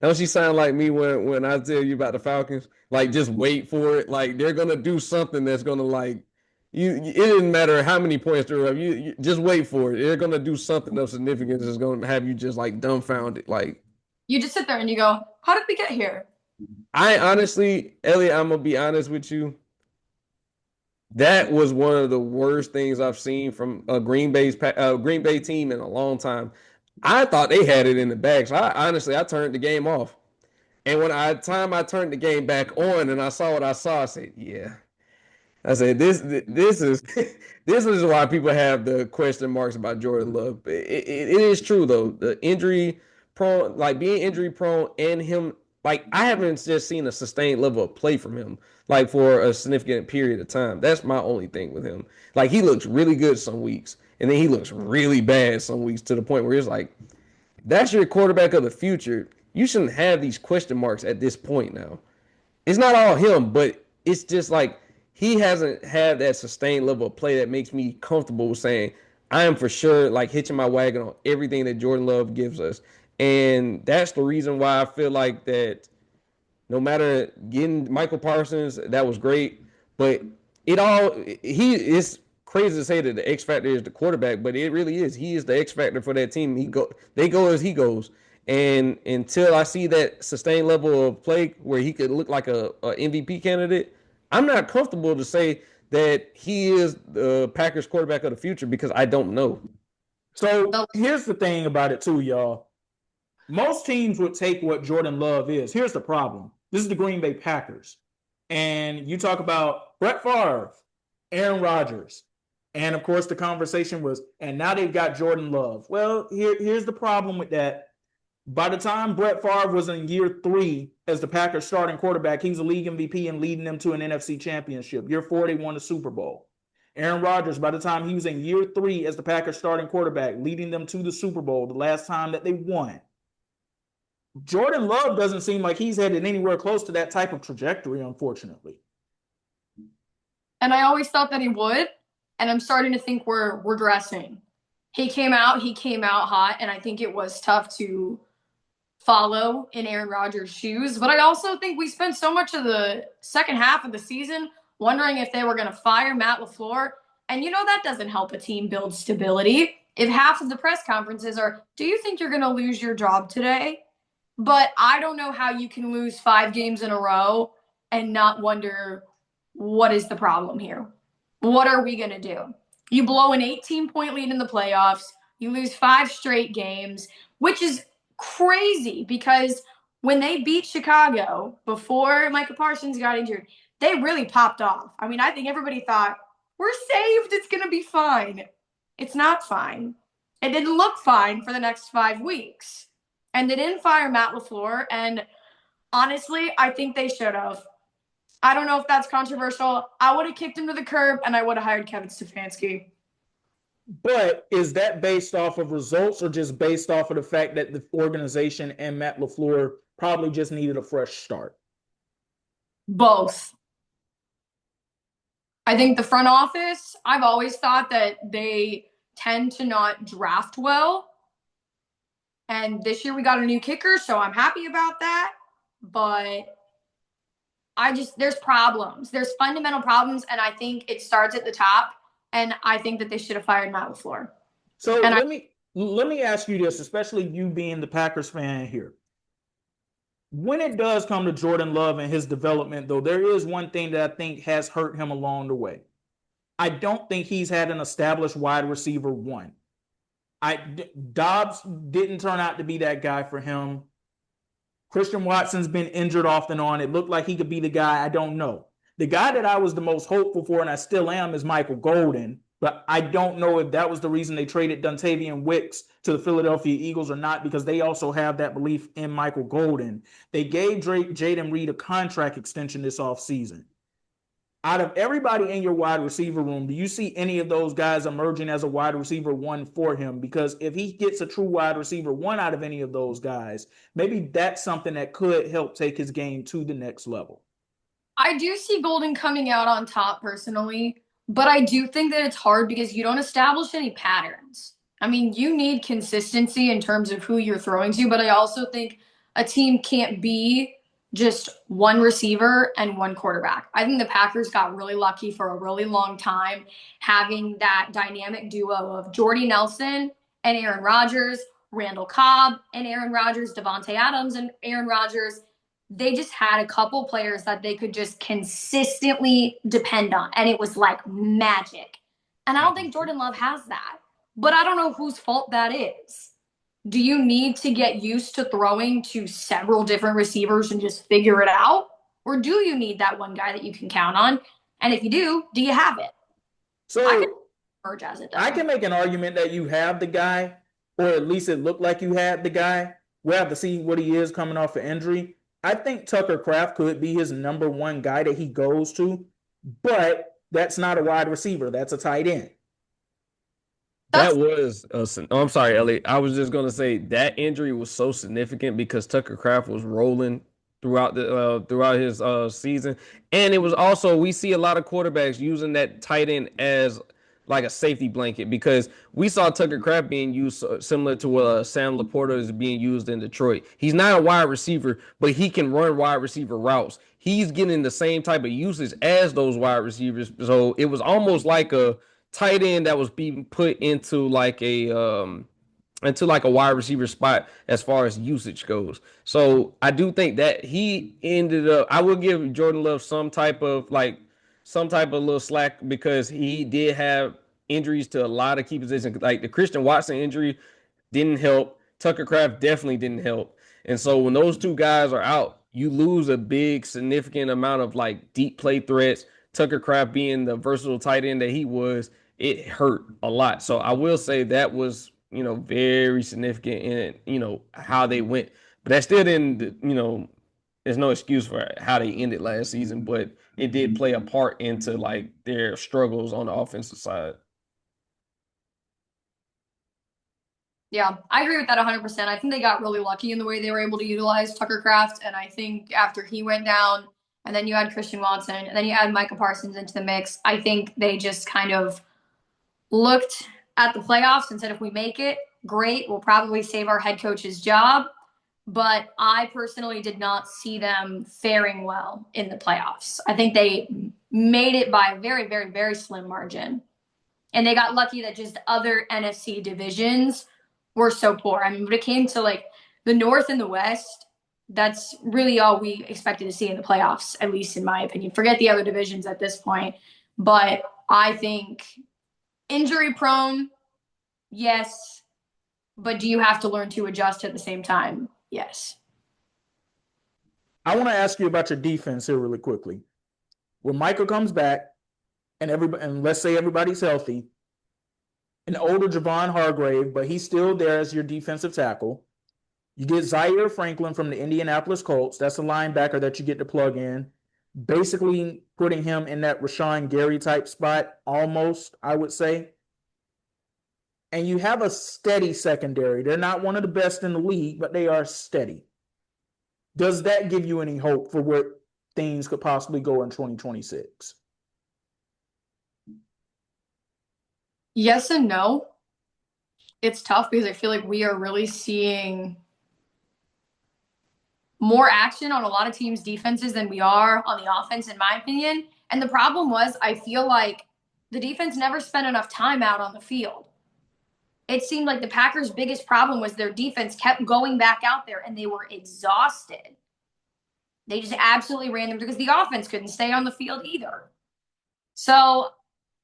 Don't you sound like me when I tell you about the Falcons? Like, just wait for it. Like, they're gonna do something that's gonna like you. It doesn't matter how many points they're up. You just wait for it. They're gonna do something of significance that's gonna have you just like dumbfounded. Like, You just sit there and you go, how did we get here? I honestly, Ellie, I'm gonna be honest with you. That was one of the worst things I've seen from a Green Bay team in a long time. I thought they had it in the bag. So I turned the game off. And when I turned the game back on and I saw what I saw, I said, yeah. I said this is this is why people have the question marks about Jordan Love. It is true though. The injury prone, like being injury prone, and him, like I haven't just seen a sustained level of play from him like for a significant period of time. That's my only thing with him. Like he looks really good some weeks, and then he looks really bad some weeks to the point where it's like that's your quarterback of the future. You shouldn't have these question marks at this point now. It's not all him, but it's just like he hasn't had that sustained level of play that makes me comfortable saying I am for sure like hitching my wagon on everything that Jordan Love gives us. And that's the reason why I feel like that no matter getting Michael Parsons, that was great, but he is crazy to say that the X factor is the quarterback, but it really is. He is the X factor for that team. They go as he goes. And until I see that sustained level of play where he could look like a MVP candidate, I'm not comfortable to say that he is the Packers quarterback of the future because I don't know. So here's the thing about it too, y'all. Most teams would take what Jordan Love is. Here's the problem. This is the Green Bay Packers. And you talk about Brett Favre, Aaron Rodgers, and of course the conversation was, and now they've got Jordan Love. Well, here's the problem with that. By the time Brett Favre was in year 3 as the Packers starting quarterback, he was a league MVP and leading them to an NFC championship. Year 4, they won the Super Bowl. Aaron Rodgers, by the time he was in year 3 as the Packers starting quarterback, leading them to the Super Bowl, the last time that they won. Jordan Love doesn't seem like he's headed anywhere close to that type of trajectory, unfortunately. And I always thought that he would, and I'm starting to think we're regressing. He came out hot, and I think it was tough to follow in Aaron Rodgers' shoes. But I also think we spent so much of the second half of the season wondering if they were going to fire Matt LaFleur. And you know that doesn't help a team build stability. If half of the press conferences are, do you think you're going to lose your job today? But I don't know how you can lose 5 games in a row and not wonder, what is the problem here? What are we going to do? You blow an 18-point lead in the playoffs. You lose 5 straight games, which is crazy because when they beat Chicago before Micah Parsons got injured, they really popped off. I mean, I think everybody thought, we're saved. It's going to be fine. It's not fine. It didn't look fine for the next 5 weeks. And they didn't fire Matt LaFleur. And honestly, I think they should have. I don't know if that's controversial. I would have kicked him to the curb, and I would have hired Kevin Stefanski. But is that based off of results or just based off of the fact that the organization and Matt LaFleur probably just needed a fresh start? Both. I think the front office, I've always thought that they tend to not draft well. And this year we got a new kicker, so I'm happy about that. But there's problems. There's fundamental problems, and I think it starts at the top. And I think that they should have fired Matt LaFleur. So let me ask you this, especially you being the Packers fan here. When it does come to Jordan Love and his development, though, there is one thing that I think has hurt him along the way. I don't think he's had an established wide receiver one. Dobbs didn't turn out to be that guy for him. Christian Watson's been injured off and on. It looked like he could be the guy. I don't know. The guy that I was the most hopeful for, and I still am, is Michael Golden. But I don't know if that was the reason they traded Dontavian Wicks to the Philadelphia Eagles or not, because they also have that belief in Michael Golden. They gave Jaden Reed a contract extension this offseason. Out of everybody in your wide receiver room, do you see any of those guys emerging as a wide receiver one for him? Because if he gets a true wide receiver one out of any of those guys, maybe that's something that could help take his game to the next level. I do see Golden coming out on top personally, but I do think that it's hard because you don't establish any patterns. I mean, you need consistency in terms of who you're throwing to, but I also think a team can't be just one receiver and one quarterback. I think the Packers got really lucky for a really long time having that dynamic duo of Jordy Nelson and Aaron Rodgers, Randall Cobb and Aaron Rodgers, Devontae Adams and Aaron Rodgers. They just had a couple players that they could just consistently depend on, and it was like magic. And I don't think Jordan Love has that, but I don't know whose fault that is. Do you need to get used to throwing to several different receivers and just figure it out? Or do you need that one guy that you can count on? And if you do you have it? So I can merge as it does. I can make an argument that you have the guy, or at least it looked like you had the guy. We'll have to see what he is coming off of injury. I think Tucker Kraft could be his number one guy that he goes to, but that's not a wide receiver. That's a tight end. I'm sorry, Ellie. I was just gonna say that injury was so significant because Tucker Kraft was rolling throughout his season, and it was also, we see a lot of quarterbacks using that tight end as like a safety blanket, because we saw Tucker Kraft being used similar to what Sam Laporta is being used in Detroit. He's not a wide receiver, but he can run wide receiver routes. He's getting the same type of usage as those wide receivers, so it was almost like a tight end that was being put into like a wide receiver spot as far as usage goes. So I do think that he ended up, I will give Jordan Love some type of little slack, because he did have injuries to a lot of key positions. Like the Christian Watson injury didn't help. Tucker Kraft definitely didn't help. And so when those two guys are out, you lose a big significant amount of like deep play threats. Tucker Kraft being the versatile tight end that he was, it hurt a lot. So I will say that was, very significant in, how they went. But that still didn't, there's no excuse for how they ended last season, but it did play a part into like their struggles on the offensive side. Yeah, I agree with that 100%. I think they got really lucky in the way they were able to utilize Tucker Kraft. And I think after he went down, and then you add Christian Watson, and then you add Micah Parsons into the mix, I think they just kind of looked at the playoffs and said, if we make it, great, we'll probably save our head coach's job. But I personally did not see them faring well in the playoffs. I think they made it by a very, very, very slim margin. And they got lucky that just other NFC divisions were so poor. I mean, when it came to like the North and the West, that's really all we expected to see in the playoffs, at least in my opinion. Forget the other divisions at this point. But I think injury prone, yes. But do you have to learn to adjust at the same time? Yes. I want to ask you about your defense here really quickly. When Michael comes back and let's say everybody's healthy, an older Javon Hargrave, but he's still there as your defensive tackle. You get Zaire Franklin from the Indianapolis Colts. That's a linebacker that you get to plug in. basically putting him in that Rashawn Gary type spot, almost, I would say. And you have a steady secondary. They're not one of the best in the league, but they are steady. Does that give you any hope for where things could possibly go in 2026? Yes and no. It's tough because I feel like we are really seeing more action on a lot of teams' defenses than we are on the offense, in my opinion. And the problem was, I feel like the defense never spent enough time out on the field. It seemed like the Packers' biggest problem was their defense kept going back out there and they were exhausted. They just absolutely ran them because the offense couldn't stay on the field either. So,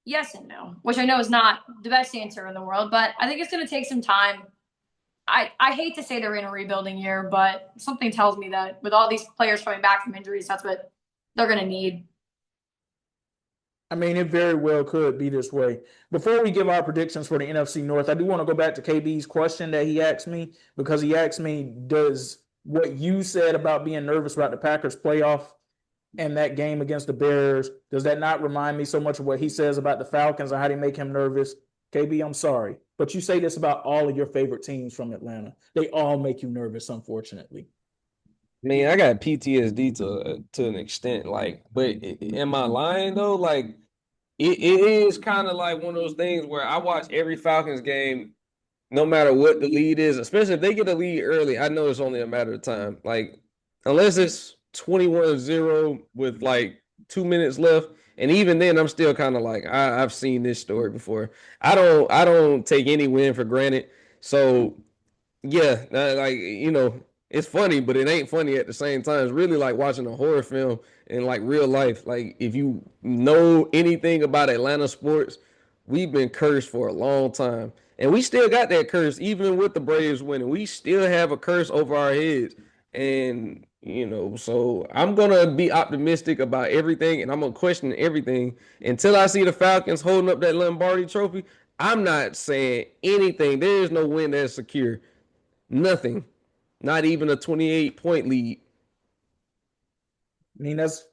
yes and no, which I know is not the best answer in the world, but I think it's going to take some time. I hate to say they're in a rebuilding year, but something tells me that with all these players coming back from injuries, that's what they're going to need. I mean, it very well could be this way. Before we give our predictions for the NFC North, I do want to go back to KB's question that he asked me, because he asked me, does what you said about being nervous about the Packers playoff and that game against the Bears, does that not remind me so much of what he says about the Falcons and how they make him nervous? KB, I'm sorry, but you say this about all of your favorite teams from Atlanta. They all make you nervous, unfortunately. I mean, I got PTSD to an extent, like, but am I lying though? Like, it is kind of like one of those things where I watch every Falcons game, no matter what the lead is, especially if they get a lead early, I know it's only a matter of time. Like, unless it's 21-0 with like 2 minutes left. And even then, I'm still kind of like, I've seen this story before. I don't take any win for granted. So yeah, like it's funny, but it ain't funny at the same time. It's really like watching a horror film in like real life. Like if you know anything about Atlanta sports, we've been cursed for a long time, and we still got that curse even with the Braves winning. We still have a curse over our heads, and so I'm gonna be optimistic about everything, and I'm gonna question everything until I see the Falcons holding up that Lombardi Trophy. I'm not saying anything. There is no win that's secure. Nothing. Not even a 28-point lead. I mean, that's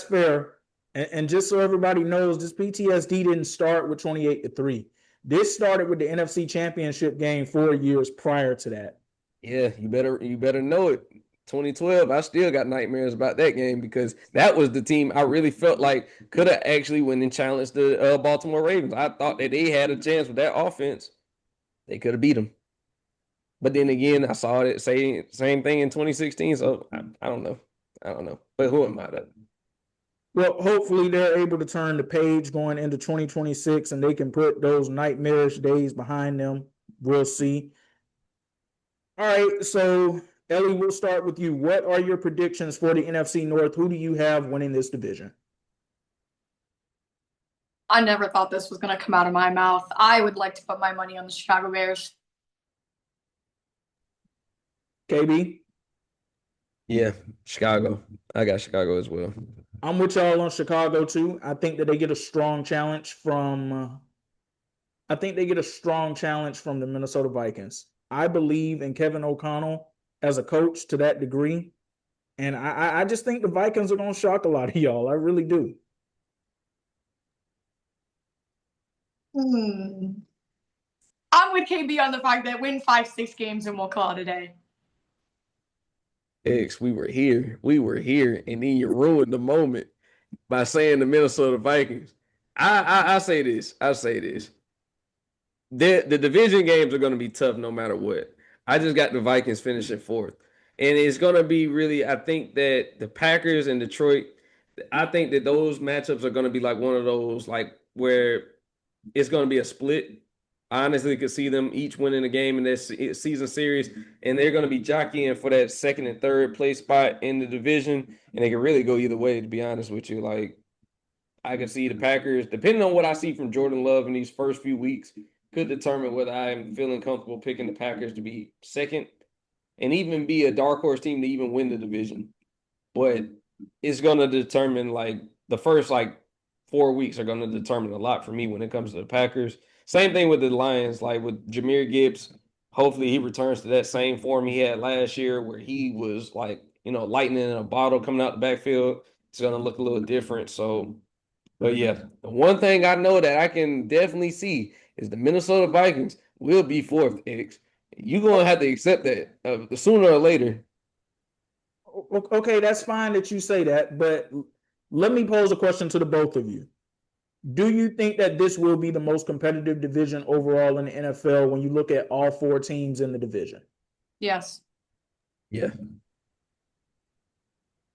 fair. And just so everybody knows, this PTSD didn't start with 28-3. This started with the NFC Championship game 4 years prior to that. Yeah, you better know it. 2012, I still got nightmares about that game because that was the team I really felt like could have actually went and challenged the Baltimore Ravens. I thought that they had a chance with that offense. They could have beat them. But then again, I saw it say same thing in 2016. So I don't know. I don't know. But who am I to? Well, hopefully they're able to turn the page going into 2026 and they can put those nightmarish days behind them. We'll see. All right, so Ellie, we'll start with you. What are your predictions for the NFC North? Who do you have winning this division? I never thought this was going to come out of my mouth. I would like to put my money on the Chicago Bears. KB? Yeah, Chicago. I got Chicago as well. I'm with y'all on Chicago too. I think that they get a strong challenge from the Minnesota Vikings. I believe in Kevin O'Connell as a coach to that degree. And I just think the Vikings are going to shock a lot of y'all. I really do. I'm with KB on the fact that win 5-6 games and we'll call it a day. X, we were here, and then you ruined the moment by saying the Minnesota Vikings. I say this. The division games are going to be tough no matter what. I just got the Vikings finishing fourth. And it's going to be really, I think that the Packers and Detroit, I think that those matchups are going to be like one of those, like where it's going to be a split. I honestly could see them each winning a game in this season series, and they're going to be jockeying for that second and third place spot in the division, and they can really go either way, to be honest with you. Like, I can see the Packers, depending on what I see from Jordan Love in these first few weeks, could determine whether I am feeling comfortable picking the Packers to be second and even be a dark horse team to even win the division. But it's going to determine, like, the first, 4 weeks are going to determine a lot for me when it comes to the Packers. Same thing with the Lions, like with Jahmyr Gibbs. Hopefully he returns to that same form he had last year where he was lightning in a bottle coming out the backfield. it's gonna look a little different. So, but yeah, the one thing I know that I can definitely see is the Minnesota Vikings will be fourth. X, you're gonna have to accept that sooner or later. Okay, that's fine that you say that, but let me pose a question to the both of you. Do you think that this will be the most competitive division overall in the NFL when you look at all four teams in the division? Yes. Yeah.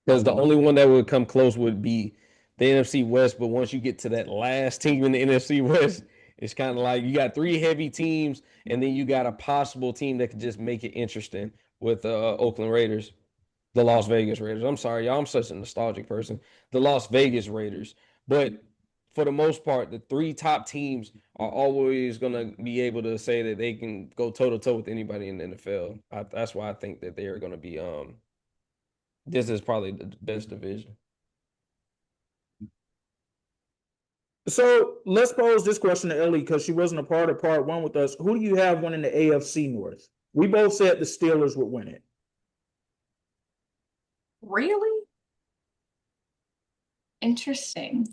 Because the only one that would come close would be the NFC West. But once you get to that last team in the NFC West, it's kind of like you got three heavy teams, and then you got a possible team that could just make it interesting with Oakland Raiders, the Las Vegas Raiders. I'm sorry, y'all. I'm such a nostalgic person. The Las Vegas Raiders. But for the most part, the three top teams are always going to be able to say that they can go toe to toe with anybody in the NFL. That's why I think that they are going to be this is probably the best division. So let's pose this question to Ellie because she wasn't a part of part one with us. Who do you have winning the AFC North? We both said the Steelers would win it. Really? Interesting.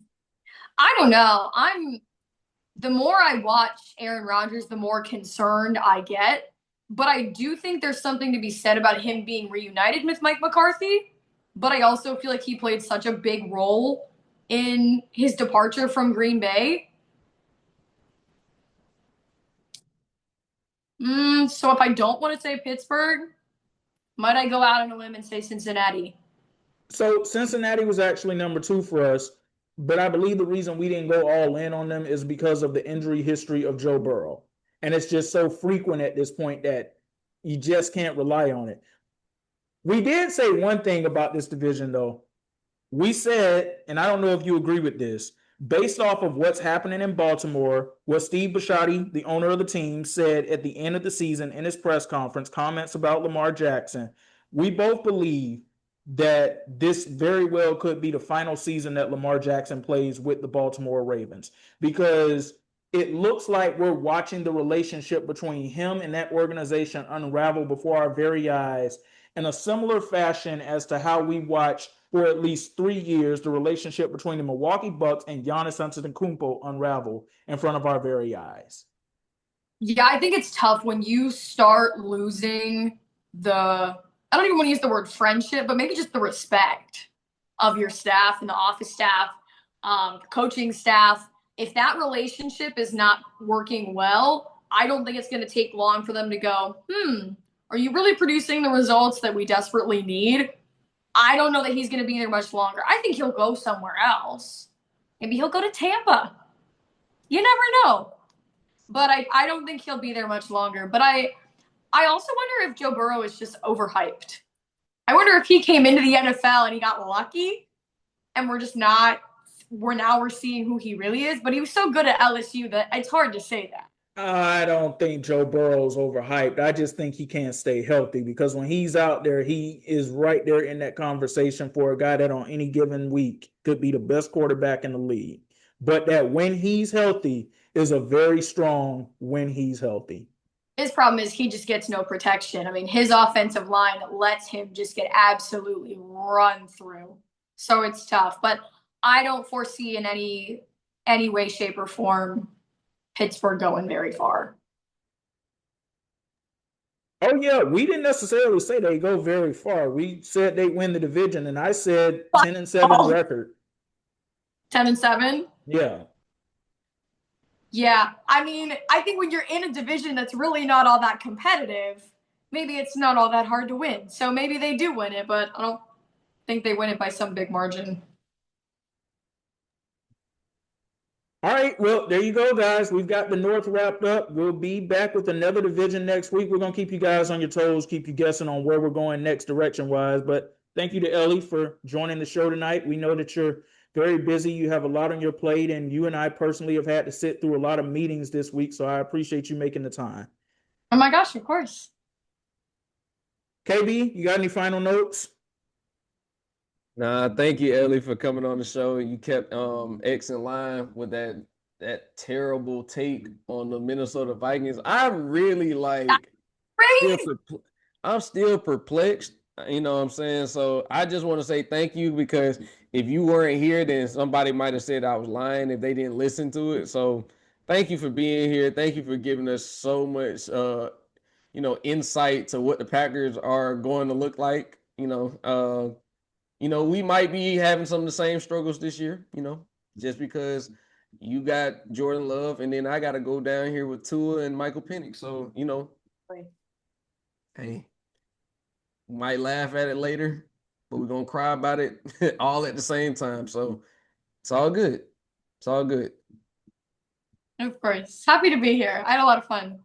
I don't know. The more I watch Aaron Rodgers, the more concerned I get. But I do think there's something to be said about him being reunited with Mike McCarthy. But I also feel like he played such a big role in his departure from Green Bay. So if I don't want to say Pittsburgh, might I go out on a limb and say Cincinnati? So Cincinnati was actually number 2 for us, but I believe the reason we didn't go all in on them is because of the injury history of Joe Burrow. And it's just so frequent at this point that you just can't rely on it. We did say one thing about this division, though. We said, and I don't know if you agree with this, based off of what's happening in Baltimore, what Steve Bisciotti, the owner of the team, said at the end of the season in his press conference, comments about Lamar Jackson, we both believe that this very well could be the final season that Lamar Jackson plays with the Baltimore Ravens, because it looks like we're watching the relationship between him and that organization unravel before our very eyes in a similar fashion as to how we watched for at least 3 years the relationship between the Milwaukee Bucks and Giannis Antetokounmpo unravel in front of our very eyes. Yeah, I think it's tough when you start losing I don't even want to use the word friendship, but maybe just the respect of your staff and the office staff, coaching staff. If that relationship is not working well, I don't think it's going to take long for them to go, are you really producing the results that we desperately need? I don't know that he's going to be there much longer. I think he'll go somewhere else. Maybe he'll go to Tampa. You never know. But I don't think he'll be there much longer. But I also wonder if Joe Burrow is just overhyped. I wonder if he came into the NFL and he got lucky and we're seeing who he really is. But he was so good at LSU that it's hard to say that. I don't think Joe Burrow's overhyped. I just think he can't stay healthy, because when he's out there, he is right there in that conversation for a guy that on any given week could be the best quarterback in the league. But that when he's healthy is a very strong when he's healthy. His problem is he just gets no protection. I mean, his offensive line lets him just get absolutely run through. So it's tough. But I don't foresee in any way, shape, or form Pittsburgh going very far. Oh, yeah. We didn't necessarily say they go very far. We said they win the division, and I said 10-7 record. 10-7? Yeah. Yeah. I mean, I think when you're in a division that's really not all that competitive, maybe it's not all that hard to win. So maybe they do win it, but I don't think they win it by some big margin. All right, well, there you go, guys. We've got the North wrapped up. We'll be back with another division next week. We're going to keep you guys on your toes, keep you guessing on where we're going next direction-wise. But thank you to Ellie for joining the show tonight. We know that you're very busy. You have a lot on your plate, and you and I personally have had to sit through a lot of meetings this week, so I appreciate you making the time. Oh, my gosh, of course. KB, you got any final notes? Nah, thank you, Ellie, for coming on the show. You kept X in line with that terrible take on the Minnesota Vikings. I'm really I'm still perplexed You know what I'm saying? So I just want to say thank you, because if you weren't here, then somebody might have said I was lying if they didn't listen to it. So thank you for being here. Thank you for giving us so much insight to what the Packers are going to look like. We might be having some of the same struggles this year, just because you got Jordan Love and then I got to go down here with Tua and Michael Penix. So, hey, we might laugh at it later, but we're going to cry about it all at the same time. So it's all good. It's all good. Of course. Happy to be here. I had a lot of fun.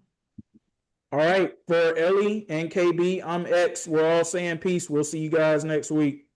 All right. For Ellie and KB, I'm X. We're all saying peace. We'll see you guys next week.